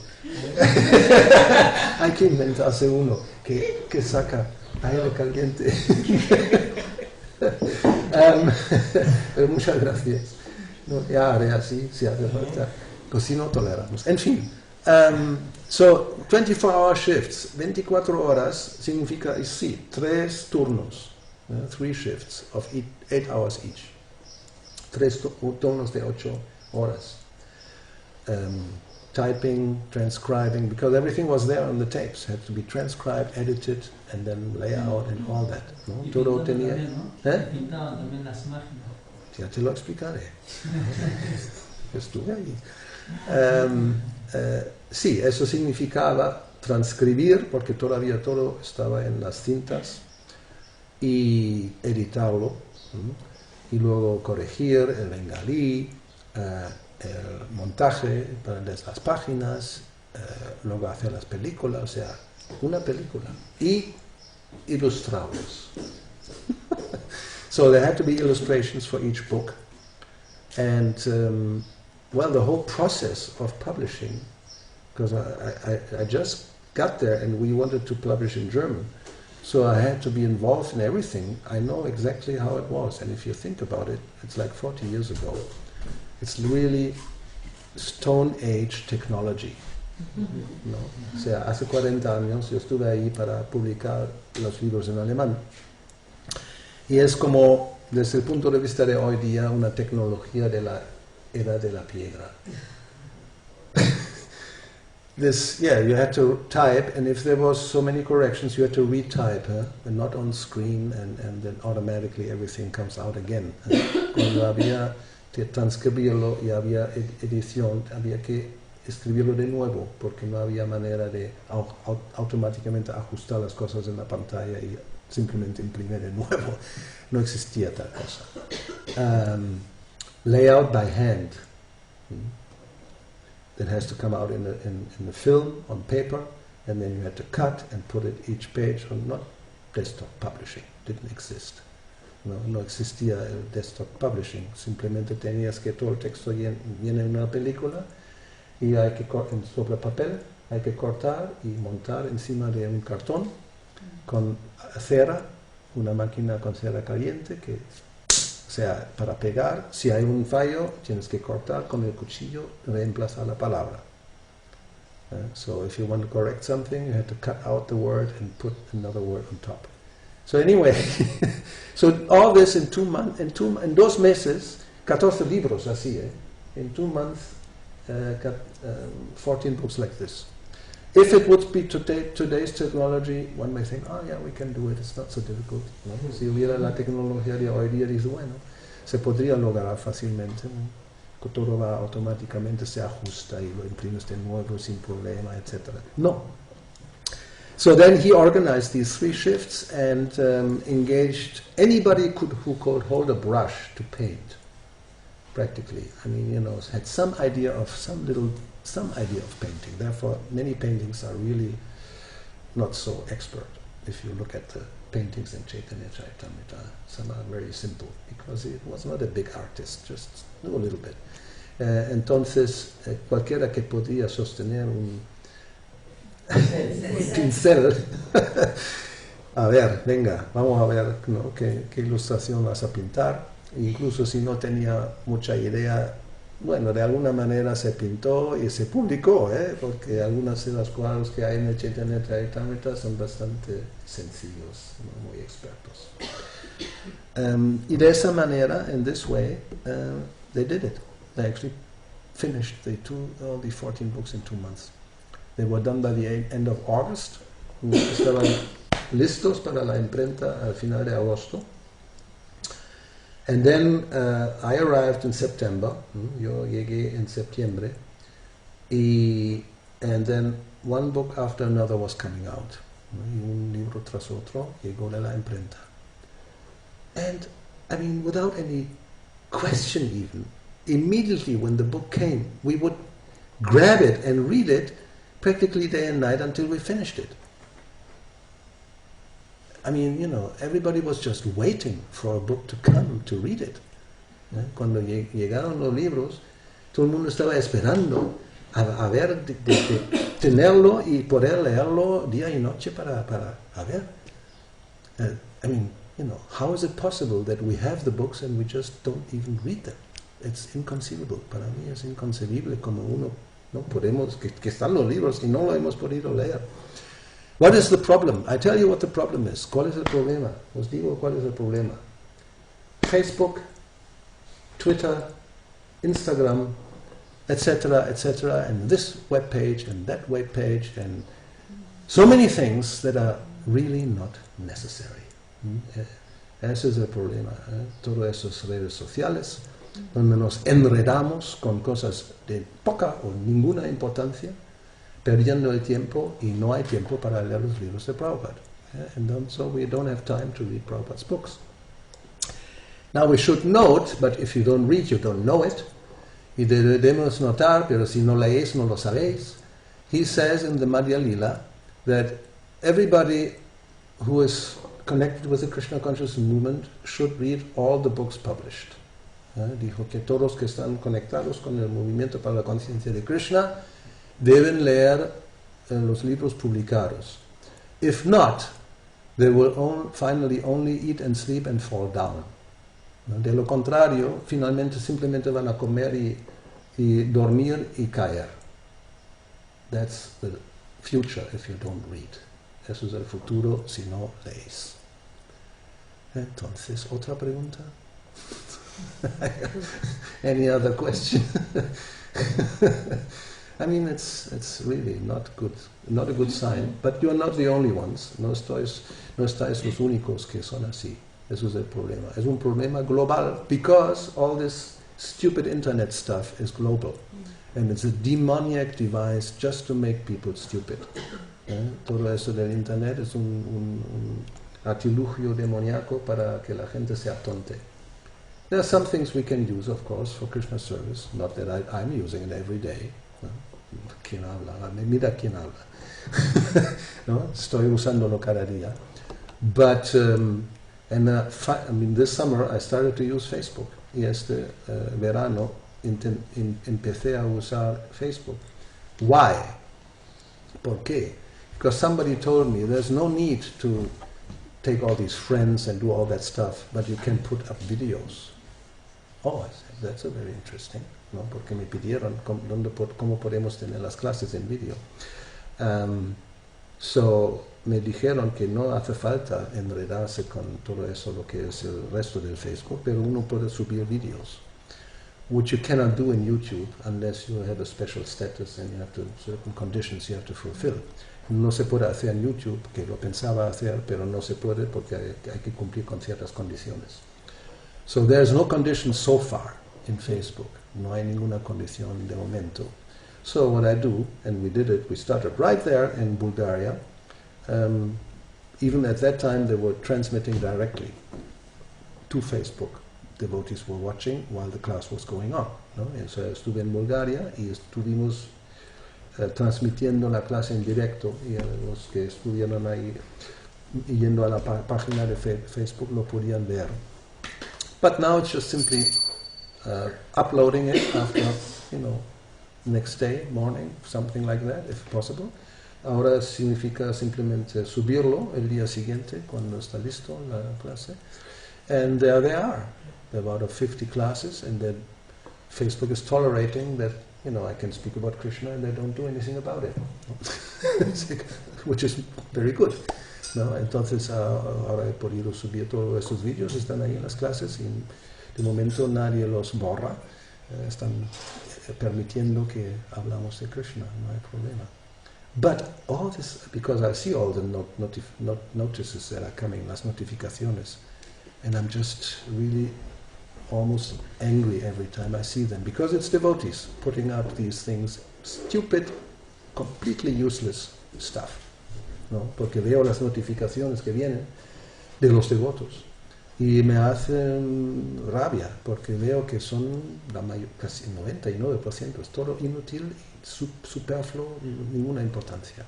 hay que inventarse uno que saca aire caliente. Pero muchas gracias. No, ya haré así, si hace falta. Pues si no toleramos. En fin. So, 24-hour shifts, 24 horas significa, sí, 3 turnos, 3 shifts of 8 hours each. 3 turnos de 8 horas. Typing, transcribing, because everything was there on the tapes, had to be transcribed, edited, and then layout and all that. ¿No? Todo tenía. Pintaban también las imágenes. Ya te lo explicaré. Estuve allí. Sí, eso significaba transcribir, porque todavía todo estaba en las cintas, y editarlo, y luego corregir el bengalí, el montaje para las páginas, luego hacer las películas, o sea, una película, y ilustrarlos. So there had to be illustrations for each book, and well, the whole process of publishing, because I just got there and we wanted to publish in German, so I had to be involved in everything. I know exactly how it was, and if you think about it, it's like 40 years ago. It's really Stone Age technology. ¿No? O sea, hace 40 años yo estuve ahí para publicar los libros en alemán. Y es como, desde el punto de vista de hoy día, una tecnología de la edad de la piedra. You had to type, and if there was so many corrections, you had to retype, and not on screen, and then automatically everything comes out again. Cuando había que transcribirlo y había edición, había que escribirlo de nuevo, porque no había manera de automáticamente ajustar las cosas en la pantalla y simplemente imprimir de nuevo. No existía tal cosa. Layout by hand. That has to come out in the film, on paper, and then you had to cut and put it each page on, not desktop publishing, didn't exist. No existía el desktop publishing, simplemente tenías que todo el texto viene en una película y hay que sobre papel hay que cortar y montar encima de un cartón con cera, una máquina con cera caliente que, o sea, para pegar, si hay un fallo tienes que cortar con el cuchillo, reemplazar la palabra. So if you want to correct something, you have to cut out the word and put another word on top. So anyway, so all this in 2 months, in 2 meses, 14 libros así, in 2 months, 14 books like this. If it would be today's technology, one may think, oh yeah, we can do it, it's not so difficult. ¿No? Si hubiera la tecnología de hoy día, dice, bueno, se podría lograr fácilmente, ¿no? Todo va automáticamente, se ajusta y lo imprimes de nuevo sin problema, etc. No. So then he organized these 3 shifts and engaged anybody who could hold a brush to paint, practically. I mean, had some idea of painting. Therefore, many paintings are really not so expert. If you look at the paintings in Chaitanya Charitamrita, some are very simple because he was not a big artist, just knew a little bit. Entonces, cualquiera que podía sostener un pincel, a ver, venga, vamos a ver, ¿no? qué ilustración vas a pintar. Incluso si no tenía mucha idea, bueno, de alguna manera se pintó y se publicó, porque algunos de los cuadros que hay en el Chaitanya Charitamrita son bastante sencillos, no muy expertos. Y de esa manera, in this way, they did it. They actually finished all the 14 books in 2 months. They were done by the end of August. Estaban listos para la imprenta al final de agosto. And then I arrived in September. Yo llegué en septiembre. And then one book after another was coming out. Un libro tras otro llegó de la imprenta. And, I mean, without any question even, immediately when the book came, we would grab it and read it practically day and night until we finished it. I mean, everybody was just waiting for a book to come to read it. Cuando llegaron los libros, todo el mundo estaba esperando a ver, de tenerlo y poder leerlo día y noche para ver. I mean, how is it possible that we have the books and we just don't even read them? It's inconceivable. Para mí es inconcebible como uno no podemos, que están los libros y no lo hemos podido leer. What is the problem? I tell you what the problem is. ¿Cuál es el problema? Os digo cuál es el problema. Facebook, Twitter, Instagram, etc., etc., and this web page and that web page, and so many things that are really not necessary. Ese es el problema. Todas esas redes sociales, donde nos enredamos con cosas de poca o ninguna importancia, perdiendo el tiempo, y no hay tiempo para leer los libros de Prabhupada. And so we don't have time to read Prabhupada's books. Now we should note, but if you don't read, you don't know it, y debemos notar, pero si no leéis, no lo sabéis. He says in the Adi-lila that everybody who is connected with the Krishna consciousness movement should read all the books published. Dijo que todos los que están conectados con el movimiento para la conciencia de Krishna deben leer los libros publicados. If not, they will finally only eat and sleep and fall down. ¿no? De lo contrario, finalmente simplemente van a comer y dormir y caer. That's the future if you don't read. Eso es el futuro si no lees. Entonces, ¿otra pregunta? Any other question? I mean, it's really not a good sign. But you're not the only ones. No estáis los únicos que son así. Eso es el problema. Es un problema global because all this stupid internet stuff is global. And it's a demoniac device just to make people stupid. Todo eso del internet es un artilugio demoníaco para que la gente se atonte. There are some things we can use, of course, for Krishna service. Not that I'm using it every day. ¿No? ¿Quién habla? Mira quién habla. ¿No? Estoy usándolo cada día. But this summer I started to use Facebook. Y este verano empecé a usar Facebook. Why? ¿Por qué? Because somebody told me there's no need to take all these friends and do all that stuff, but you can put up videos. Oh, I said, that's a very interesting, ¿no? Porque me pidieron cómo podemos tener las clases en vídeo. So me dijeron que no hace falta enredarse con todo eso, lo que es el resto del Facebook, pero uno puede subir vídeos, which you cannot do in YouTube unless you have a special status and you have to, certain conditions you have to fulfill. No se puede hacer en YouTube, que lo pensaba hacer, pero no se puede porque hay que cumplir con ciertas condiciones. So there's no condition so far in Facebook. No hay ninguna condición de momento. So what I do, and we did it, we started right there in Bulgaria. Even at that time they were transmitting directly to Facebook. Devotees were watching while the class was going on. ¿No? So estuve en Bulgaria y estuvimos transmitiendo la clase en directo, y los que estuvieron ahí yendo a la página de Facebook lo podían ver. But now it's just simply uploading it after, next day, morning, something like that, if possible. Ahora significa simplemente subirlo el día siguiente cuando está listo la clase. And there they are. There are about 50 classes, and then Facebook is tolerating that, I can speak about Krishna and they don't do anything about it. Which is very good. ¿No? Entonces ahora he podido subir todos estos vídeos, están ahí en las clases y de momento nadie los borra. Están permitiendo que hablamos de Krishna, no hay problema. But all this, because I see all the notices that are coming, las notificaciones, and I'm just really almost angry every time I see them, because it's devotees putting up these things, stupid, completely useless stuff. ¿No? Porque veo las notificaciones que vienen de los devotos y me hacen rabia porque veo que son casi 99%, es todo inútil, superfluo, ninguna importancia.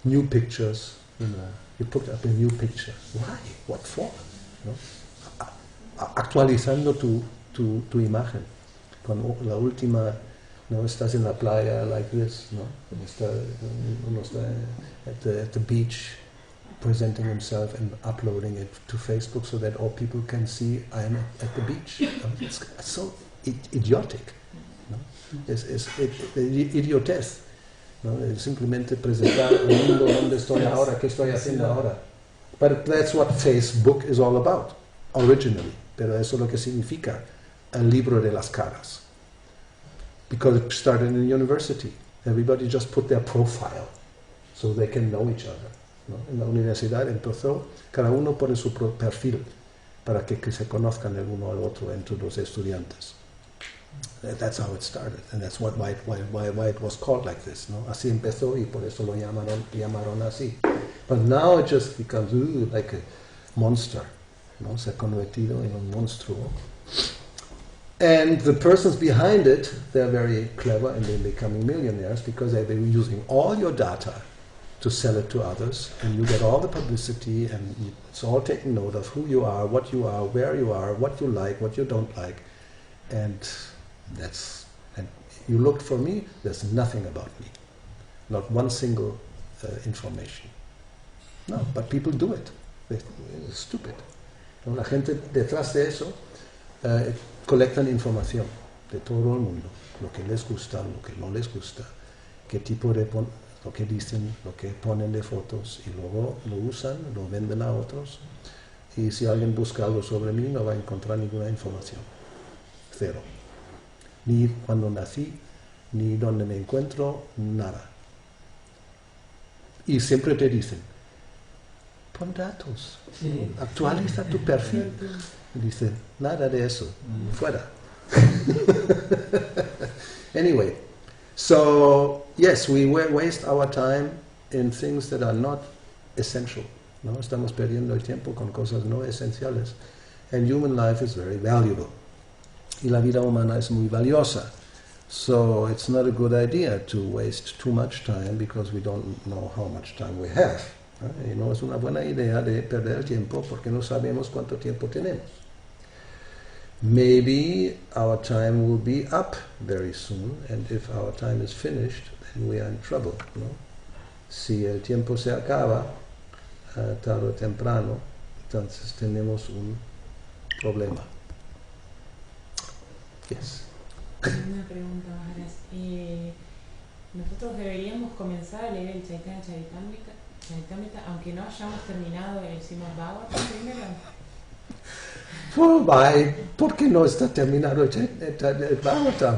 New pictures, you put up a new picture. Why? What for? ¿No? Actualizando tu imagen con la última. No, estás en la playa like this, no? Uno está at the beach presenting himself and uploading it to Facebook so that all people can see I am at the beach. It's so idiotic. ¿No? Es idiotez. ¿No? Es simplemente presentar al mundo dónde estoy ahora, qué estoy haciendo ahora. But that's what Facebook is all about, originally. Pero eso es lo que significa el libro de las caras. Because it started in university. Everybody just put their profile so they can know each other. ¿No? En la universidad empezó, cada uno pone su perfil para que se conozcan el uno al otro entre los estudiantes. That's how it started, and that's why it was called like this. ¿No? Así empezó y por eso lo llamaron así. But now it just becomes like a monster. ¿No? Se ha convertido en un monstruo. And the persons behind it, they're very clever and they're becoming millionaires because they're using all your data to sell it to others, and you get all the publicity, and it's all taken note of who you are, what you are, where you are, what you like, what you don't like, and you looked for me, there's nothing about me, not one single information. No, but people do it. They're stupid. ¿no? La gente detrás de eso colectan información de todo el mundo, lo que les gusta, lo que no les gusta, qué tipo de lo que dicen, lo que ponen de fotos, y luego lo usan, lo venden a otros, y si alguien busca algo sobre mí no va a encontrar ninguna información, cero, ni cuando nací, ni dónde me encuentro, nada. Y siempre te dicen, pon datos, Sí. actualiza tu perfil. Y dice, nada de eso, fuera. Anyway, so yes, we waste our time in things that are not essential. ¿No? Estamos perdiendo el tiempo con cosas no esenciales. And human life is very valuable. Y la vida humana es muy valiosa. So it's not a good idea to waste too much time because we don't know how much time we have. Y no es una buena idea de perder el tiempo porque no sabemos cuánto tiempo tenemos. Maybe our time will be up very soon, and if our time is finished, then we are in trouble. ¿No? Si el tiempo se acaba, tarde o temprano, entonces tenemos un problema. Yes. Una pregunta, Maharaj. Nosotros deberíamos comenzar a leer el Chaitanya Charitamrita, aunque no hayamos terminado el Srimad Bhagavatam primero. ¿Por qué no está terminado el Bhagavatam?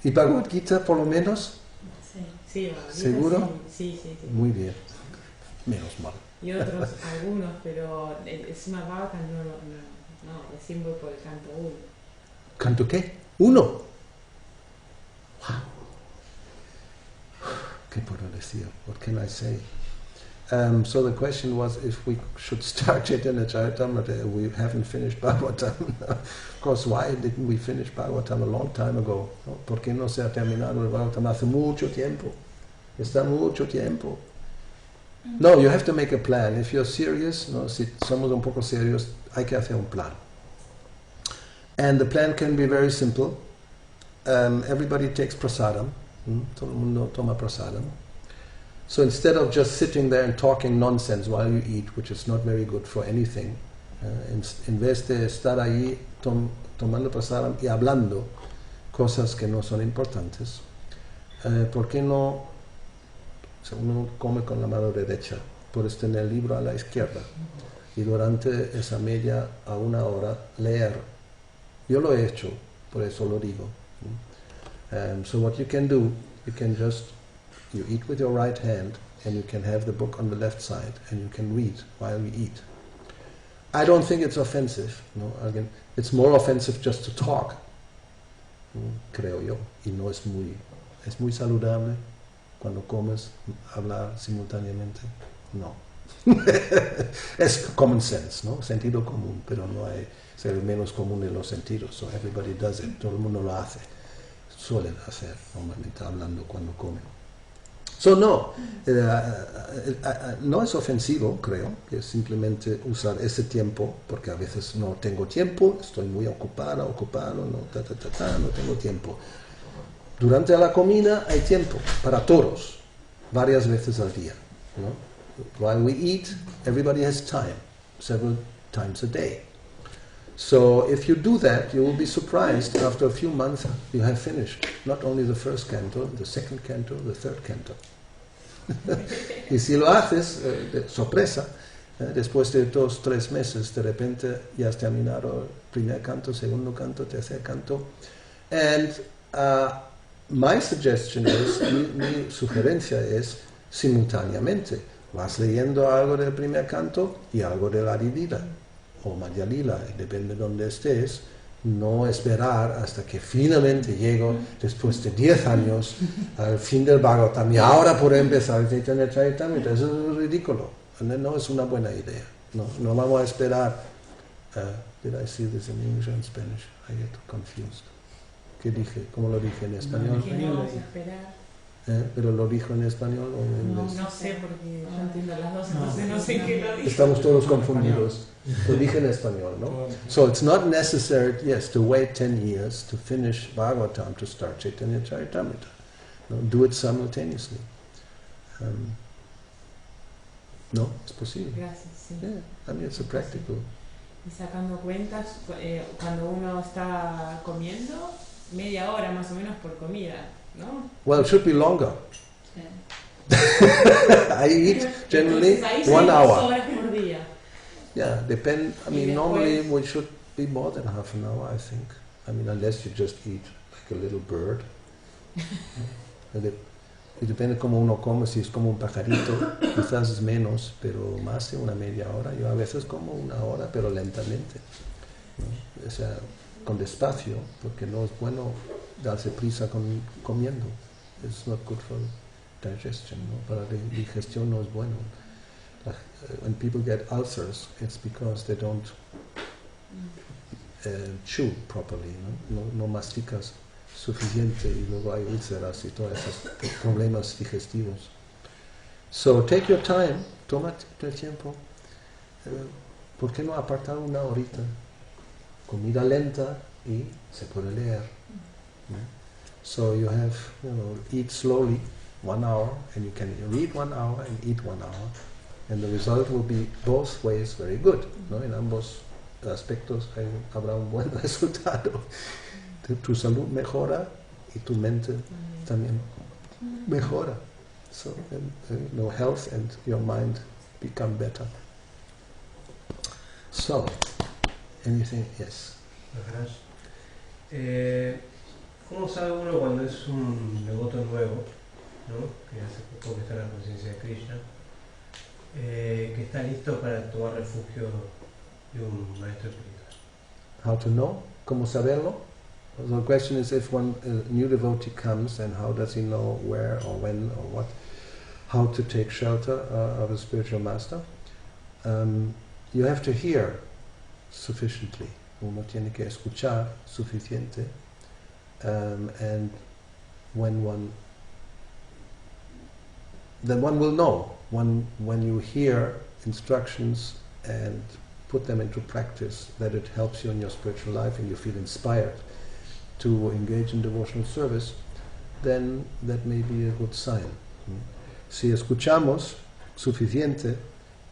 ¿Y Bhagavad Gita por lo menos? Sí, ¿Seguro? Sí. Muy bien, menos mal. Y otros, algunos, pero el Srimad Bhagavatam no, recién voy por el canto 1. ¿Canto qué? 1. Wow. ¿Qué puedo decir? What can I say? So the question was if we should start Chaitanya Charitamrita. We haven't finished Bhagavatam. Of course, why didn't we finish Bhagavatam a long time ago? ¿No? ¿Por qué no se ha terminado el Bhagavatam hace mucho tiempo? Está mucho tiempo. No, you have to make a plan. If you're serious, no, si somos un poco serios, hay que hacer un plan. And the plan can be very simple. Everybody takes prasadam. Todo el mundo toma prasadam. So instead of just sitting there and talking nonsense while you eat, which is not very good for anything, en vez de estar ahí tomando prasadam y hablando cosas que no son importantes, ¿por qué no uno come con la mano derecha? Puedes tener el libro a la izquierda y durante esa media a una hora leer. Yo lo he hecho, por eso lo digo. So what you can do, you eat with your right hand and you can have the book on the left side and you can read while you eat. I don't think it's offensive. No? Again, it's more offensive just to talk, creo yo. Y no es muy saludable cuando comes hablar simultáneamente. No. Es common sense, ¿no? Sentido común, pero no hay ser el menos común de los sentidos. So everybody does it. Todo el mundo lo hace. Suelen hacer normalmente hablando cuando comen. So no es ofensivo, creo, que simplemente usar ese tiempo, porque a veces no tengo tiempo, estoy muy ocupado, no tengo tiempo. Durante la comida hay tiempo para todos, varias veces al día. ¿No? While we eat, everybody has time, several times a day. So if you do that, you will be surprised. After a few months, you have finished not only the first canto, the second canto, the third canto. Y si lo haces de sorpresa, después de 2-3 meses, de repente ya has terminado el primer canto, segundo canto, tercer canto. And my suggestion is, mi sugerencia es simultáneamente. Vas leyendo algo del primer canto y algo del Adi-lila o Adi-lila, depende de dónde estés, no esperar hasta que finalmente llego, después de 10 años, al fin del Bhagavatam, y ahora puedo empezar el Chaitanya Charitamrita. Eso es ridículo, no es una buena idea. No vamos a esperar. Did I see this in English or in Spanish? I get confused. ¿Qué dije? ¿Cómo lo dije en español? Que no vamos a esperar. ¿Pero lo dijo en español o en inglés? No sé, porque yo entiendo las dos, entonces no sé qué lo dije. Estamos todos confundidos. Lo dije en español, ¿no? So it's not necessary, yes, to wait 10 years to finish Bhagavatam to start Chaitanya Charitamrita. No, do it simultaneously. No, es posible. Gracias, sí. Yeah, I mean, it's a practical Y sacando cuentas, cuando uno está comiendo, media hora más o menos por comida, ¿no? Well, it should be longer. Yeah. I eat generally Entonces, ahí 1 2 hour. horas por día. Yeah, depend. I Y mean, después- normally we should be more than half an hour, I think. I mean, unless you just eat like a little bird. Y depende cómo uno come, si es como un pajarito, quizás es menos, pero más de una media hora. Yo a veces como 1 hora, pero lentamente, ¿no? O sea, con despacio, porque no es bueno darse prisa comiendo. It's not good for digestion, ¿no? Para la digestión no es bueno. When people get ulcers, it's because they don't chew properly, no masticas suficiente y luego hay úlceras y todos esos problemas digestivos. So take your time, toma el tiempo. ¿Por qué no apartar 1 horita? Comida lenta y se puede leer. ¿No? So you have, eat slowly 1 hour, and you can read 1 hour and eat 1 hour, and the result will be both ways very good. ¿No? En ambos aspectos habrá un buen resultado. Tu salud mejora y tu mente también mejora. So, health and your mind become better. So, anything? Yes. Gracias. ¿Cómo sabe uno cuando es un devoto nuevo, ¿no? Que hace poco que está en la conciencia de Krishna, que está listo para tomar refugio de un maestro espiritual? How to know? ¿Cómo saberlo? So the question is, if a new devotee comes, and how does he know where or when or what, how to take shelter of a spiritual master? You have to hear sufficiently. Uno tiene que escuchar suficiente, and then one will know when you hear instructions and put them into practice, that it helps you in your spiritual life and you feel inspired to engage in devotional service, then that may be a good sign. Si escuchamos suficiente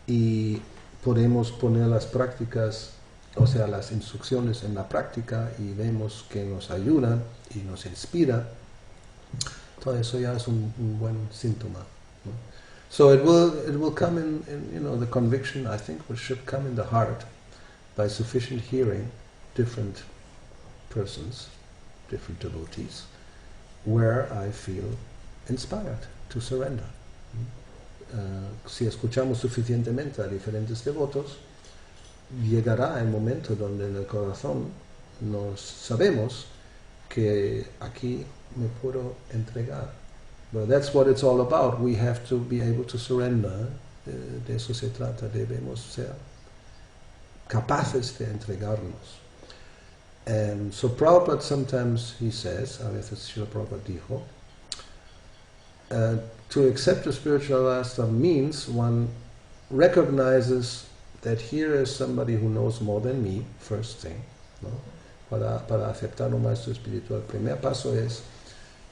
y podemos poner las prácticas, o sea, las instrucciones en la práctica, y vemos que nos ayudan y nos inspira, todo eso ya es un buen síntoma. So it will come in the conviction, I think, which should come in the heart by sufficient hearing different persons, different devotees, where I feel inspired to surrender. Si escuchamos suficientemente a diferentes devotos, llegará el momento donde en el corazón nos sabemos que aquí me puedo entregar. But that's what it's all about. We have to be able to surrender. De eso se trata. Debemos ser capaces de entregarnos. And so Prabhupada sometimes, he says, a veces Srila Prabhupada dijo, to accept a spiritual master means one recognizes that here is somebody who knows more than me, first thing. ¿No? Para aceptar un maestro espiritual, el primer paso es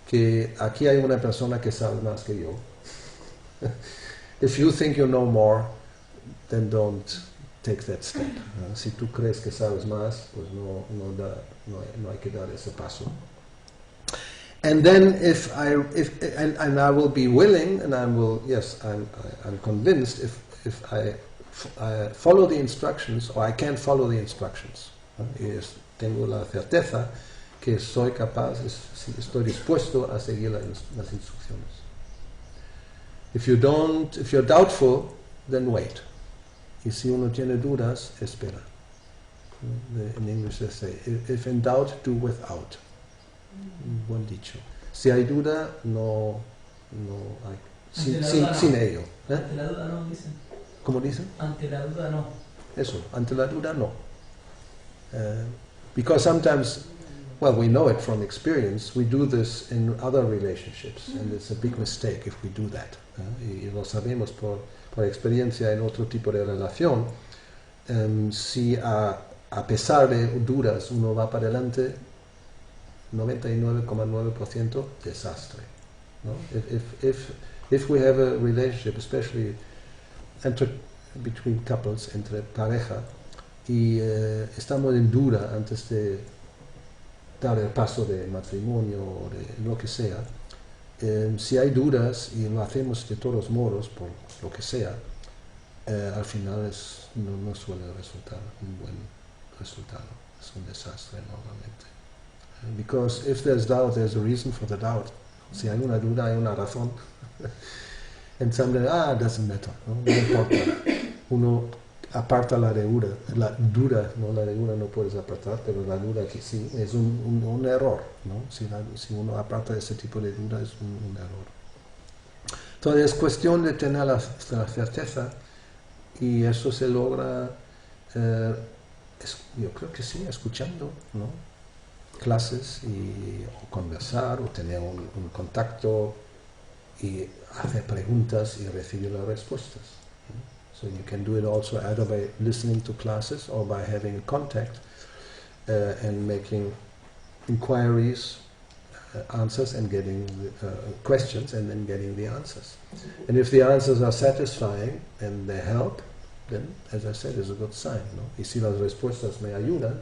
que aquí hay una persona que sabe más que yo. If you think you know more, then don't take that step. Si tú crees que sabes más, pues no hay que dar ese paso. And then if I will be willing, and I'm convinced if I follow the instructions, or I can follow the instructions. Tengo la certeza que soy capaz, estoy dispuesto a seguir las instrucciones. If you're doubtful, then wait. Y si uno tiene dudas, espera. In English they say, if in doubt, do without. Buen dicho. Si hay duda, no hay. Sin ello. Ante la duda no, dicen. ¿Cómo dicen? Ante la duda no. Eso, ante la duda no. Because sometimes, well, we know it from experience, we do this in other relationships, and it's a big mistake if we do that. Y lo sabemos por experiencia en otro tipo de relación. Si a pesar de dudas uno va para adelante, 99,9% desastre. No? If we have a relationship, especially between couples, entre pareja, y estamos en duda antes de dar el paso de matrimonio o de lo que sea. Si hay dudas y lo hacemos de todos modos por lo que sea, al final no suele resultar un buen resultado, es un desastre normalmente. Because if there's doubt, there's a reason for the doubt. Si hay una duda, hay una razón. And somebody, it doesn't matter, no importa. Uno aparta la duda, no la duda no puedes apartar, pero la duda que sí es un error, ¿no? Si uno aparta ese tipo de duda es un error. Entonces es cuestión de tener la certeza, y eso se logra, yo creo que sí, escuchando, ¿no? Clases o conversar o tener un contacto y hacer preguntas y recibir las respuestas. So you can do it also either by listening to classes or by having contact and making inquiries, answers, and getting questions, and then getting the answers. And if the answers are satisfying and they help, then, as I said, it's a good sign, ¿no? Y si las respuestas me ayudan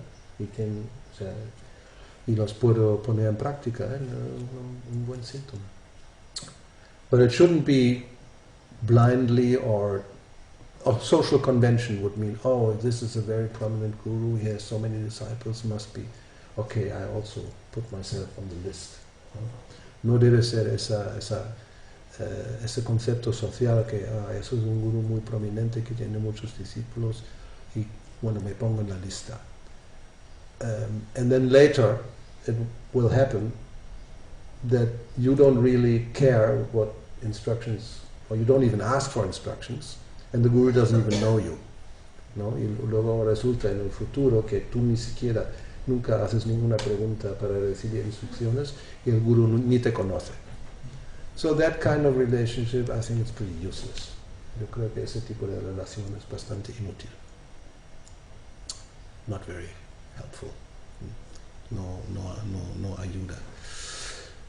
y los puedo poner en práctica, un buen síntoma. But it shouldn't be blindly or social convention would mean, oh, this is a very prominent guru, he has so many disciples, must be, okay, I also put myself on the list. No debe ser ese concepto social que eso es un guru muy prominente que tiene muchos discípulos y bueno, me pongo en la lista. And then later it will happen that you don't really care what instructions, or you don't even ask for instructions, and the guru doesn't even know you, ¿no? Y luego resulta en el futuro que tú ni siquiera nunca haces ninguna pregunta para recibir instrucciones y el guru ni te conoce. So that kind of relationship, I think it's pretty useless. Yo creo que ese tipo de relación es bastante inútil. Not very helpful. No ayuda.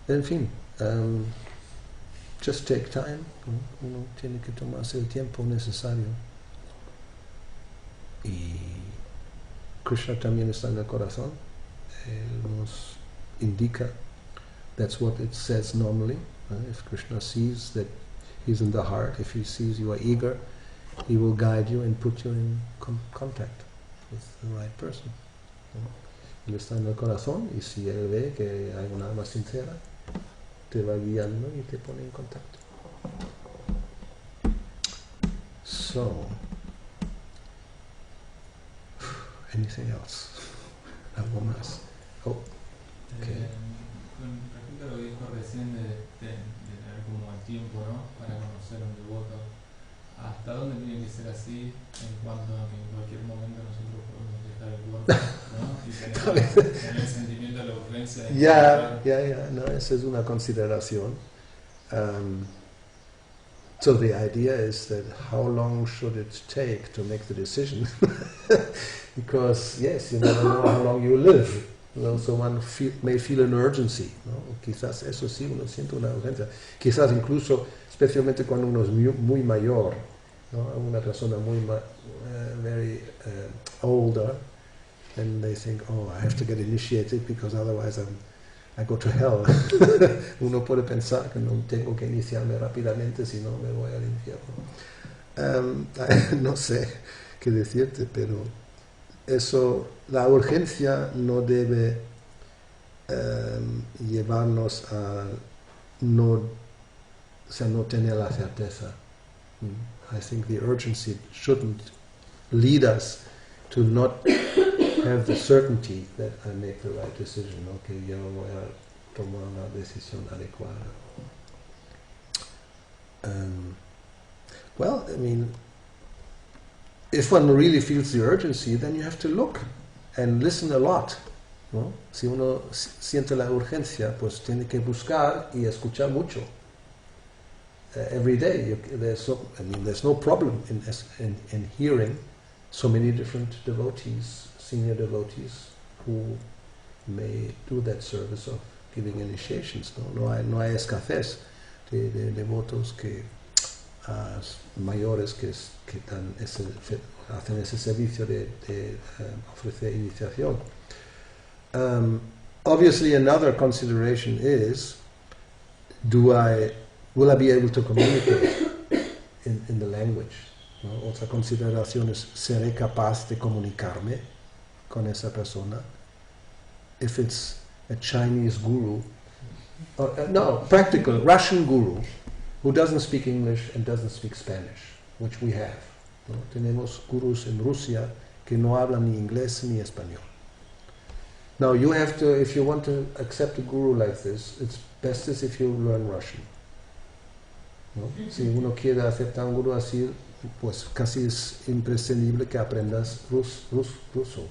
En fin, just take time, ¿no? Uno tiene que tomarse el tiempo necesario. Y Krishna también está en el corazón. Él nos indica, that's what it says normally. If Krishna sees that he's in the heart, if he sees you are eager, he will guide you and put you in contact with the right person. Él está en el corazón, y si él ve que hay un alma sincera, te va guiando y te pone en contacto. So, anything else? ¿Algo más? Oh, okay. Con respecto a lo que dijo recién de tener como el tiempo, ¿no? Para conocer un devoto, ¿hasta dónde tiene que ser así en cuanto a que en cualquier momento nosotros podemos dejar el cuerpo, ¿no? Y tener el sentimiento de la urgencia de no, esa es una consideración. So the idea is that how long should it take to make the decision? Because yes, you never know how long you live. You know, so one may feel an urgency, ¿no? Quizás eso sí, uno siente una urgencia. Quizás incluso, especialmente cuando uno es muy mayor, ¿no? Una persona muy very older, and they think, oh, I have to get initiated because otherwise I go to hell. Uno puede pensar que no tengo que iniciarme rápidamente, si no me voy al infierno. No sé qué decirte, pero eso, la urgencia no debe llevarnos a no tener la certeza. I think the urgency shouldn't lead us to not have the certainty that I make the right decision, ¿no? Que yo voy a tomar una decisión adecuada. Well, I mean, if one really feels the urgency, then you have to look and listen a lot, ¿no? Si uno siente la urgencia, pues tiene que buscar y escuchar mucho. Every day, there's no problem in hearing so many different devotees, senior devotees, who may do that service of giving initiations. No hay escasez de devotos mayores que dan hacen ese servicio de ofrecer iniciación. Obviously, another consideration is, will I be able to communicate in the language? ¿No? Otra consideración es, ¿seré capaz de comunicarme con esa persona? If it's a Chinese guru, no, practical Russian guru, who doesn't speak English and doesn't speak Spanish, which we have. ¿No? Tenemos gurus en Rusia que no hablan ni inglés ni español. Now you have to, if you want to accept a guru like this, it's best is if you learn Russian. ¿No? Si uno quiere aceptar un guru así, pues casi es imprescindible que aprendas ruso.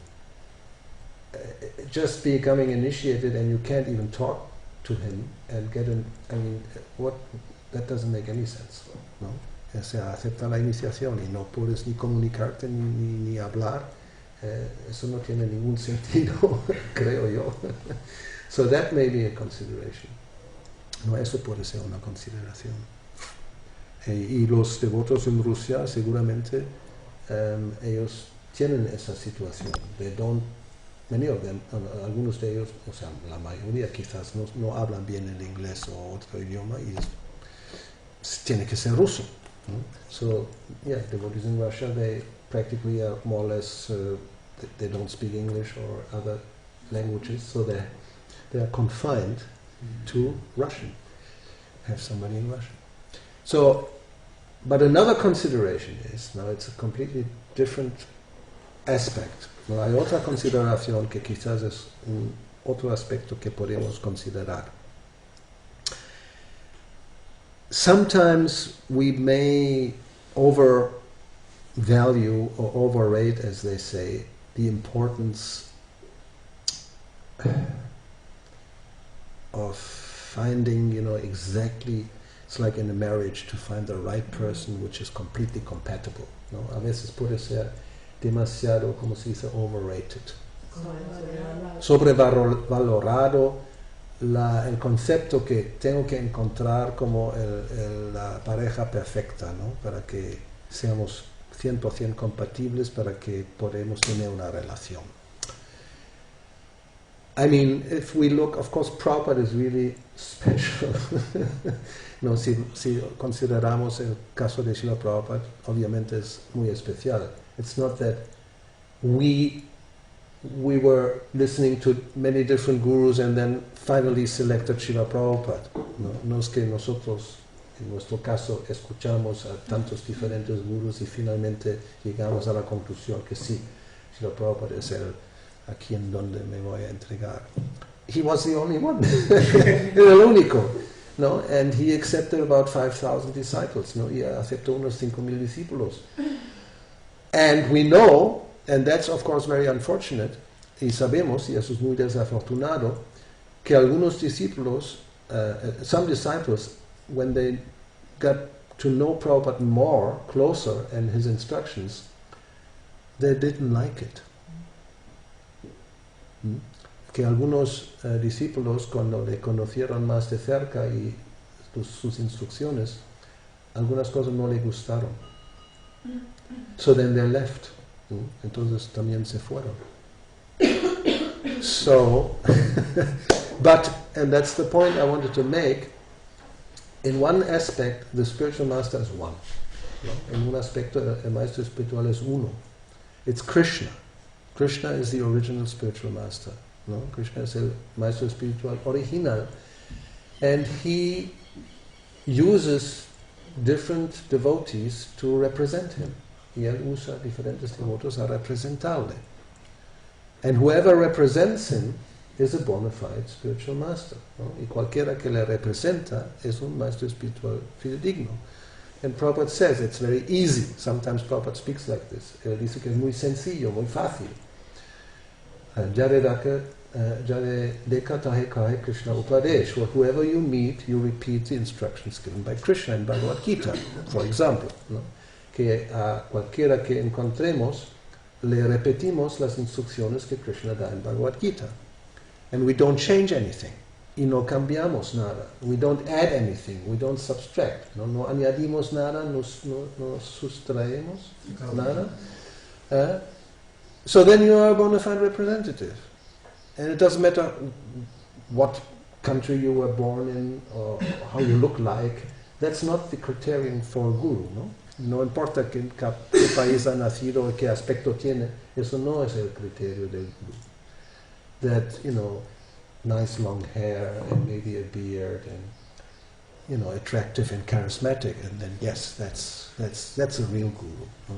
Just becoming initiated and you can't even talk to him and get an, I mean, that doesn't make any sense, ¿no? O sea, acepta la iniciación y no puedes ni comunicarte ni hablar, eso no tiene ningún sentido, creo yo. So that may be a consideration. No, eso puede ser una consideración. Y los devotos en Rusia seguramente ellos tienen esa situación. They don't, many of them, algunos de ellos, o sea, la mayoría quizás no hablan bien el inglés o otro idioma y tiene que ser ruso. ¿No? So, yeah, devotees in Russia, they practically are more or less, they don't speak English or other languages, so they are confined to Russian. Have somebody in Russian. So, but another consideration is, now it's a completely different aspect. No, hay otra consideración que quizás es otro aspecto que podemos considerar. Sometimes we may overvalue or overrate, as they say, the importance of finding, exactly. It's like in a marriage to find the right person which is completely compatible. ¿No? A veces puede ser demasiado, como se dice, overrated. Sobrevalorado el concepto que tengo que encontrar como la pareja perfecta, ¿no? Para que seamos 100% compatibles, para que podamos tener una relación. I mean, if we look, of course, Prabhupada is really special. No, si consideramos el caso de Srila Prabhupada, obviamente es muy especial. It's not that we were listening to many different gurus and then finally selected Srila Prabhupada. No es que nosotros, en nuestro caso, escuchamos a tantos diferentes gurus y finalmente llegamos a la conclusión que sí, Srila Prabhupada es a quien donde me voy a entregar. He was the only one, el único, no? And he accepted about 5,000 disciples, no? Y aceptó unos 5,000 discípulos. And we know, and that's of course very unfortunate, y sabemos, y eso es muy desafortunado, que algunos discípulos, some disciples, when they got to know Prabhupada more, closer, and his instructions, they didn't like it. Que algunos discípulos, cuando le conocieron más de cerca y sus instrucciones, algunas cosas no le gustaron. So then they left. Entonces también se fueron. So, but, and that's the point I wanted to make, in one aspect, the spiritual master is one. ¿No? En un aspecto, el maestro espiritual es uno. It's Krishna. Krishna is the original spiritual master. No? Krishna es el maestro espiritual original. And he uses different devotees to represent him. Y él usa diferentes devotos a representarle. And whoever represents him is a bona fide spiritual master. ¿No? Y cualquiera que le representa es un maestro espiritual fidedigno. And Prabhupada says it's very easy. Sometimes Prabhupada speaks like this. Él dice que es muy sencillo, muy fácil. Krishna Upadesh. Whoever you meet, you repeat the instructions given by Krishna in Bhagavad Gita, for example. ¿No? Que a cualquiera que encontremos, le repetimos las instrucciones que Krishna da en Bhagavad Gita. And we don't change anything. Y no cambiamos nada. We don't add anything. We don't subtract. No añadimos nada, no sustraemos nada. So then you are a bona fide representative. And it doesn't matter what country you were born in or how you look like. That's not the criterion for a guru, ¿no? No importa qué país ha nacido o qué aspecto tiene, eso no es el criterio del guru. That, nice long hair and maybe a beard and, attractive and charismatic, and then yes, that's a real guru, ¿no?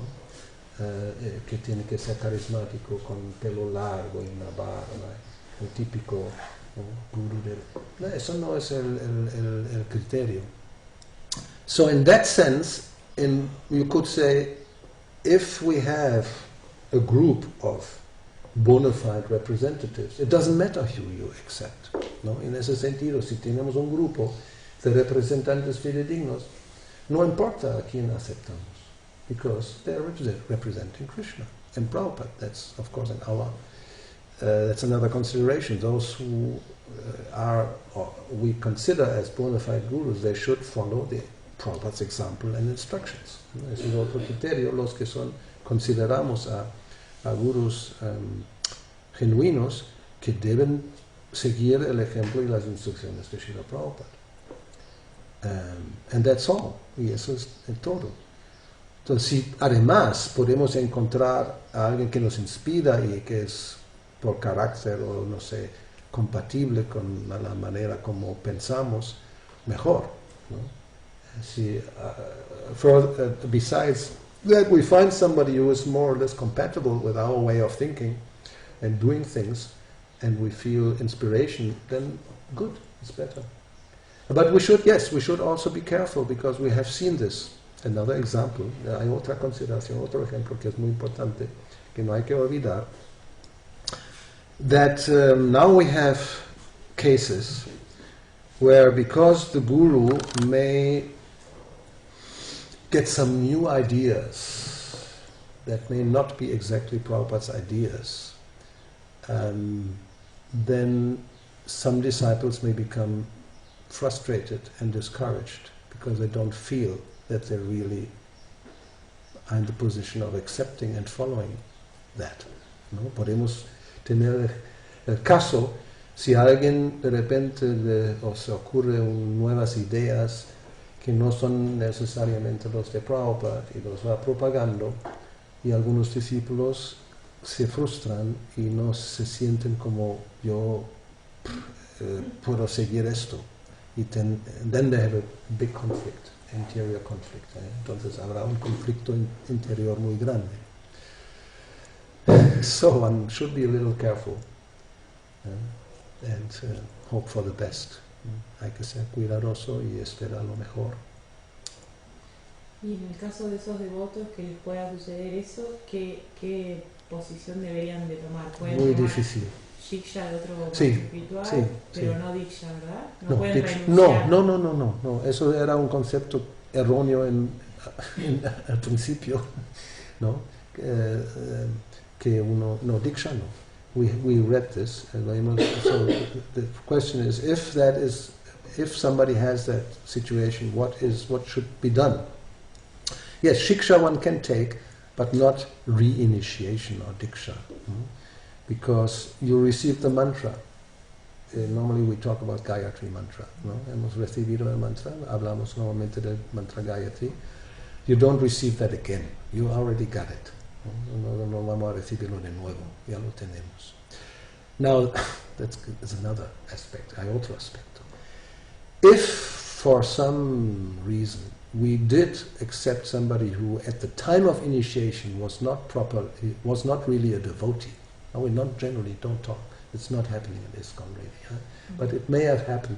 Que tiene que ser carismático con pelo largo y una barba, el típico, ¿no? Guru eso no es el criterio. So in that sense, you could say, if we have a group of bona fide representatives, it doesn't matter who you accept, ¿no? En ese sentido, si tenemos un grupo de representantes fidedignos, no importa a quién aceptamos, because they're representing Krishna and Prabhupada. That's, of course, that's another consideration. Those who we consider as bona fide gurus, they should follow the Prabhupada's example and instructions. Es un otro criterio. Los que consideramos a gurus genuinos que deben seguir el ejemplo y las instrucciones de Srila Prabhupada. And that's all. Y eso es todo. Entonces, si además podemos encontrar a alguien que nos inspira y que es por carácter o no sé, compatible con la manera como pensamos, mejor, ¿no? Besides that, we find somebody who is more or less compatible with our way of thinking and doing things, and we feel inspiration, then good, it's better. But we should also be careful, because we have seen this. Another example, hay otra consideración, otro ejemplo que es muy importante, que no hay que olvidar, that now we have cases where, because the guru may get some new ideas that may not be exactly Prabhupada's ideas, then some disciples may become frustrated and discouraged because they don't feel that they really are in the position of accepting and following that, ¿no? Podemos tener el caso, si alguien de repente se ocurre nuevas ideas que no son necesariamente los de Prabhupada y los va propagando, y algunos discípulos se frustran y no se sienten como yo puedo seguir esto. Y then they have a big conflict, interior conflict. Entonces habrá un conflicto interior muy grande. So one should be a little careful and hope for the best. Hay que ser cuidadoso y esperar lo mejor. Y en el caso de esos devotos que les pueda suceder eso, ¿qué posición deberían de tomar? Muy difícil. Diksha de otro Sí, espiritual, sí, pero sí. no Diksha, ¿verdad? No, pueden Diksha, renunciar. no. Eso era un concepto erróneo al principio, ¿no? Que uno, no, Diksha no. We read this, and so the question is, if somebody has that situation, what should be done? Yes, Shiksha one can take, but not re-initiation or Diksha. Because you receive the mantra. Normally we talk about Gayatri mantra, ¿no? Hemos recibido el mantra, hablamos normalmente del mantra Gayatri. You don't receive that again. You already got it. No vamos a recibirlo de nuevo, ya lo tenemos. Now, that's another aspect, hay otro aspecto. If for some reason we did accept somebody who at the time of initiation was not really a devotee, we generally don't talk, it's not happening in ISKCON really, but it may have happened,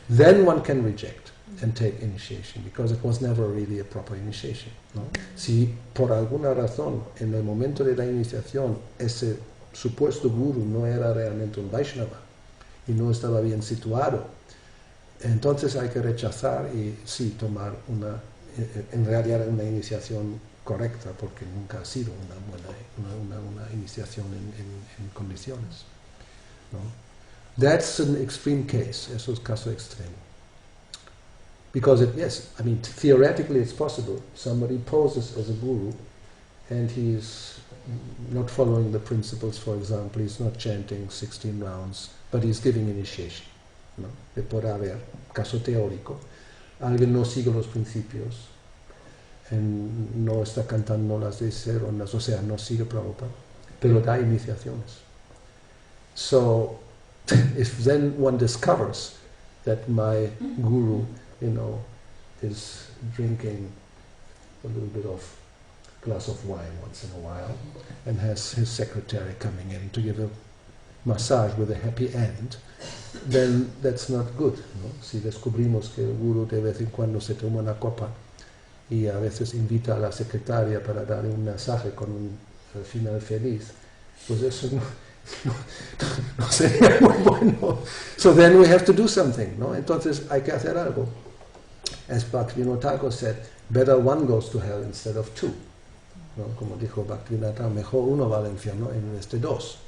then one can reject and take initiation, because it was never really a proper initiation, ¿no? Si por alguna razón en el momento de la iniciación ese supuesto guru no era realmente un Vaishnava y no estaba bien situado, entonces hay que rechazar y sí tomar en realidad una iniciación correcta, porque nunca ha sido una iniciación en condiciones, ¿no? That's an extreme case, eso es caso extremo. Because theoretically it's possible. Somebody poses as a guru and he's not following the principles, for example, he's not chanting 16 rounds, but he's giving initiation, ¿no? Que pueda haber, caso teórico, alguien no sigue los principios, no está cantando las 10 rondas, o sea, no sigue Prabhupada, pero da iniciaciones. So, if then one discovers that my guru, is drinking a little bit of glass of wine once in a while, and has his secretary coming in to give a massage with a happy end, then that's not good, ¿no? Si descubrimos que el guru de vez en cuando se toma una copa y a veces invita a la secretaria para darle un masaje con un final feliz, pues eso no sería muy bueno. So then we have to do something, ¿no? Entonces hay que hacer algo. As Bhaktivinoda Thakur said, better one goes to hell instead of two, ¿no? Como dijo Bhaktivinoda Thakur, mejor uno va al infierno en vez de dos.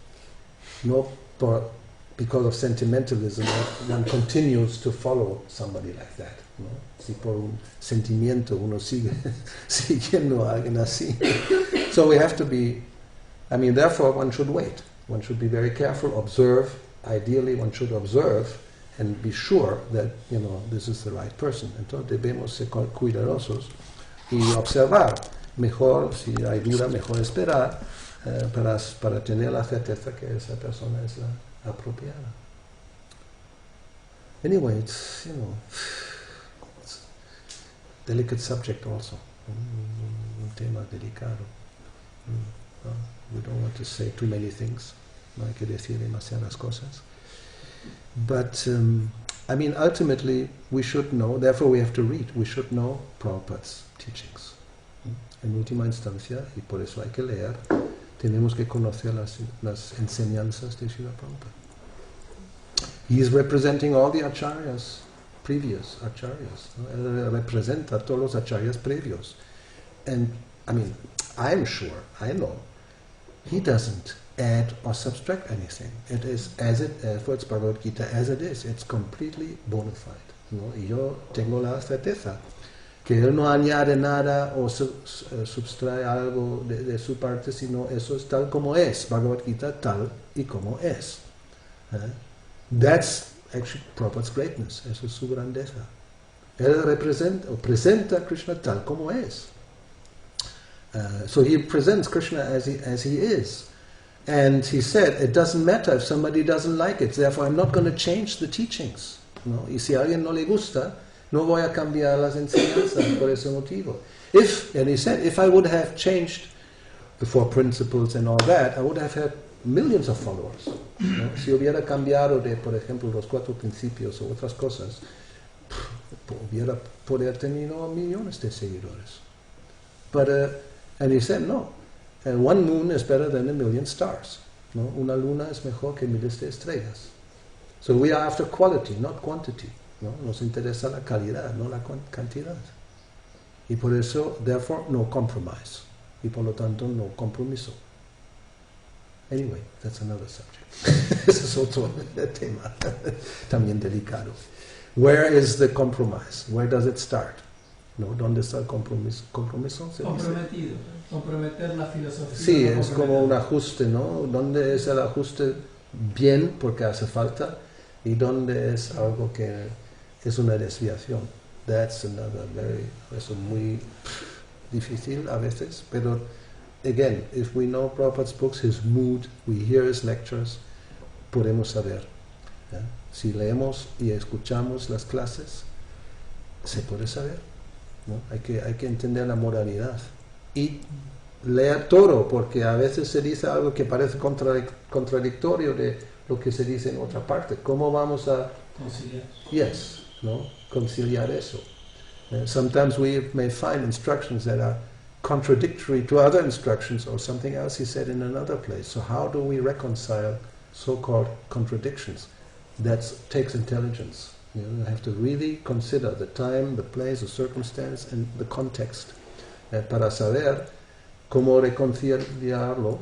No because of sentimentalism, one continues to follow somebody like that, ¿no? Si por un sentimiento uno sigue siguiendo a alguien así. So we have to be, therefore one should wait. One should be very careful, observe. Ideally one should observe and be sure that, this is the right person. Entonces debemos ser cuidadosos y observar. Mejor, si hay duda, mejor esperar para tener la certeza que esa persona es la apropiada. Anyway, it's a delicate subject also. Un tema delicado. We don't want to say too many things. No hay que decir demasiadas cosas. But, ultimately, we should know, therefore we have to read, we should know Prabhupada's teachings. En última instancia, y por eso hay que leer, tenemos que conocer las enseñanzas de Srila Prabhupada. He is representing all the acharyas, previous acharyas. ¿No? Él representa a todos los acharyas previos. And, I'm sure, I know, he doesn't add or subtract anything. It is as it is, for its Bhagavad Gita, as it is. It's completely bona fide, ¿no? Y yo tengo la certeza que él no añade nada o subtrae algo de su parte, sino eso es tal como es. Bhagavad Gita tal y como es. That's actually Prabhupada's greatness. Eso es su grandeza. Él presenta a Krishna tal como es. So he presents Krishna as he is. And he said, it doesn't matter if somebody doesn't like it, therefore I'm not going to change the teachings. ¿No? Y si a alguien no le gusta, no voy a cambiar las enseñanzas por ese motivo. And he said, if I would have changed the 4 principles and all that, I would have had millions of followers. ¿No? Si hubiera cambiado de, por ejemplo, los 4 principios o otras cosas, hubiera podido tener millones de seguidores. And he said, no. One moon is better than a million stars. ¿No? Una luna es mejor que miles de estrellas. So we are after quality, not quantity. ¿No? Nos interesa la calidad, no la cantidad. Y por eso, therefore, no compromise. Y por lo tanto, no compromiso. Anyway, that's another subject. Ese es otro tema, también delicado. Where is the compromise? Where does it start? ¿No? ¿Dónde está el compromiso? ¿Compromiso se dice? Comprometido. Comprometer la filosofía. Sí, es como un ajuste, ¿no? ¿Dónde es el ajuste bien porque hace falta y dónde es algo que es una desviación? That's another eso muy difícil a veces, pero again, if we know Prabhupada's books, his mood, we hear his lectures, podemos saber. ¿Ya? Si leemos y escuchamos las clases, se puede saber, ¿no? Hay que entender la moralidad y leer todo, porque a veces se dice algo que parece contradictorio de lo que se dice en otra parte. ¿Cómo vamos a conciliar? Yes, ¿no? Conciliar eso. Sometimes we may find instructions that are contradictory to other instructions or something else he said in another place. So how do we reconcile so-called contradictions? That takes intelligence. You have to really consider the time, the place, the circumstance, and the context. Para saber cómo reconciliarlo,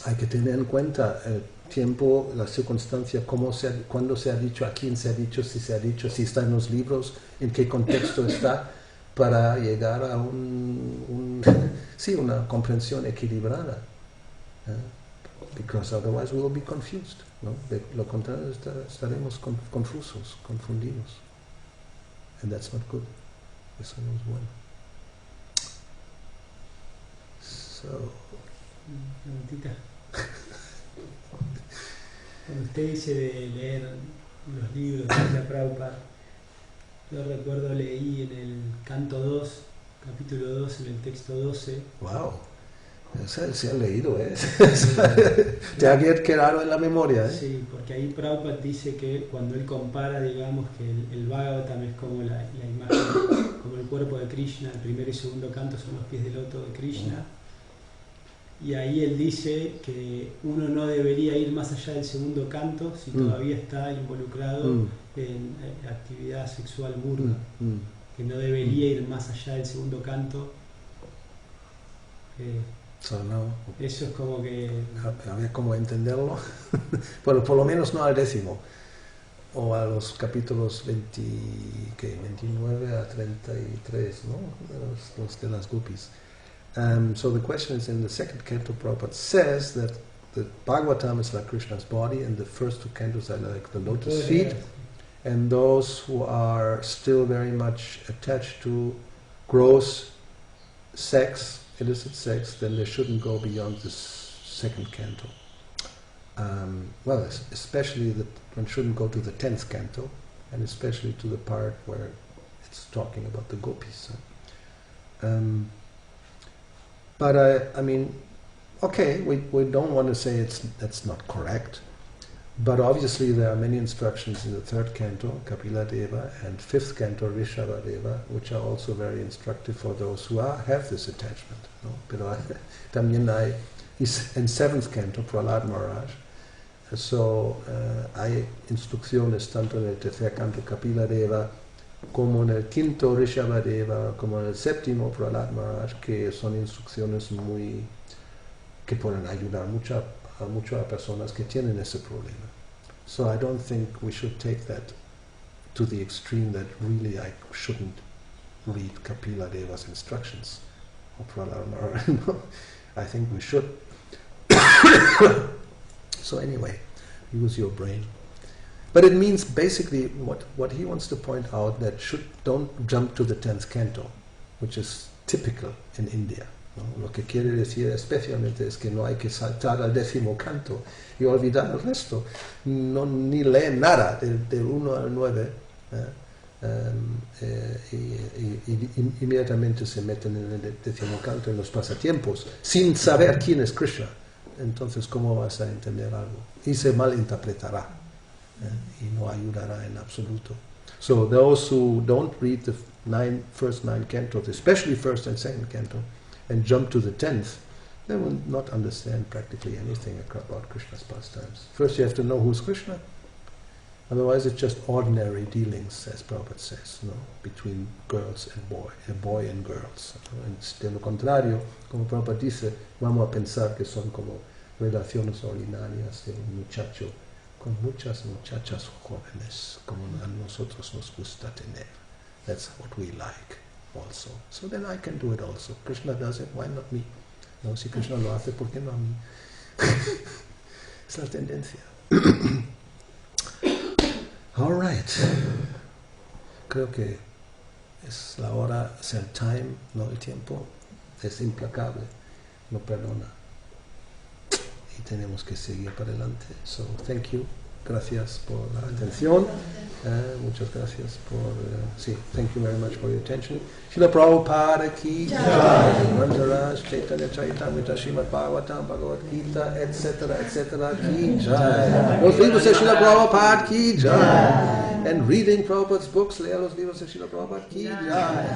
hay que tener en cuenta el tiempo, la circunstancia, cuándo se ha dicho, a quién se ha dicho, si está en los libros, en qué contexto está, para llegar a un Sí, una comprensión equilibrada. Because otherwise we will be confused. ¿No? De lo contrario estaremos confusos, confundidos. And that's not good. Eso no es bueno. So. Preguntita. Cuando usted dice de leer los libros de Srila Prabhupada, yo recuerdo leí en el canto 2, capítulo 2, en el texto 12. Wow, se ha leído, ¿eh? Te ha quedado en la memoria, ¿eh? Sí, porque ahí Prabhupada dice que cuando él compara, digamos, que el Bhagavatam es como la imagen, como el cuerpo de Krishna, el primero y segundo canto son los pies de loto de Krishna. Y ahí él dice que uno no debería ir más allá del segundo canto si todavía está involucrado en actividad sexual burda. Que no debería ir más allá del segundo canto. Eso es como que... A ver cómo entenderlo. Bueno, por lo menos no al 10º. O a los capítulos 29 a 33, ¿no? Los de las gopis. So the question is, in the second canto, Prabhupada says that the Bhagavatam is like Krishna's body, and the first 2 cantos are like the lotus feet. And those who are still very much attached to gross sex, illicit sex, then they shouldn't go beyond this second canto. Well, especially that one shouldn't go to the 10th canto, and especially to the part where it's talking about the gopis. But I mean, okay, we don't want to say that's not correct, but obviously there are many instructions in the 3rd canto, Kapila Deva, and 5th canto, Rishabha Deva, which are also very instructive for those who have this attachment. ¿No? Pero también hay, en 7th canto, Prahlad Maharaj, so hay instrucciones tanto en el 3er canto, Kapila Deva, como en el 5º Rishabha Deva, como en el 7º Prahlad Maharaj, que son instrucciones que pueden ayudar mucho a personas que tienen ese problema. So I don't think we should take that to the extreme that really I shouldn't read Kapila Deva's instructions or Prahlad Maharaj. I think we should. So anyway, use your brain. But it means basically what he wants to point out, that don't jump to the 10th canto, which is typical in India. ¿No? Lo que quiere decir especialmente es que no hay que saltar al 10º canto y olvidar el resto. No, ni leen nada del 1 al 9 y inmediatamente se meten en el 10º canto, en los pasatiempos, sin saber quién es Krishna. Entonces, ¿cómo vas a entender algo? Y se malinterpretará. Y no ayudará en absoluto. So those who don't read the first 9 cantos, especially 1st and 2nd canto, and jump to the 10th, they will not understand practically anything about Krishna's pastimes. First you have to know who's Krishna. Otherwise it's just ordinary dealings, as Prabhupada says, no? Between girls and boy and girls. ¿No? De lo contrario, como Prabhupada dice, vamos a pensar que son como relaciones ordinarias de un muchacho con muchas muchachas jóvenes, como a nosotros nos gusta tener. That's what we like also. So then I can do it also. Krishna does it, why not me? No, si Krishna lo hace, ¿por qué no a mí? Es la tendencia. All right. Creo que es la hora, es el time, no el tiempo. Es implacable, no perdona. Y tenemos que seguir para adelante. So, thank you. Gracias por la atención. Muchas gracias por... sí, thank you very much for your attention. Srila Prabhupada ki jai. Manjaraj, Chaitanya Charitamrita, Srimad Bhagavatam, Bhagavad Gita, etc. ki jai. Los libros de Srila Prabhupada ki jai. And reading Prabhupada's books, lea los libros de Srila Prabhupada ki jai.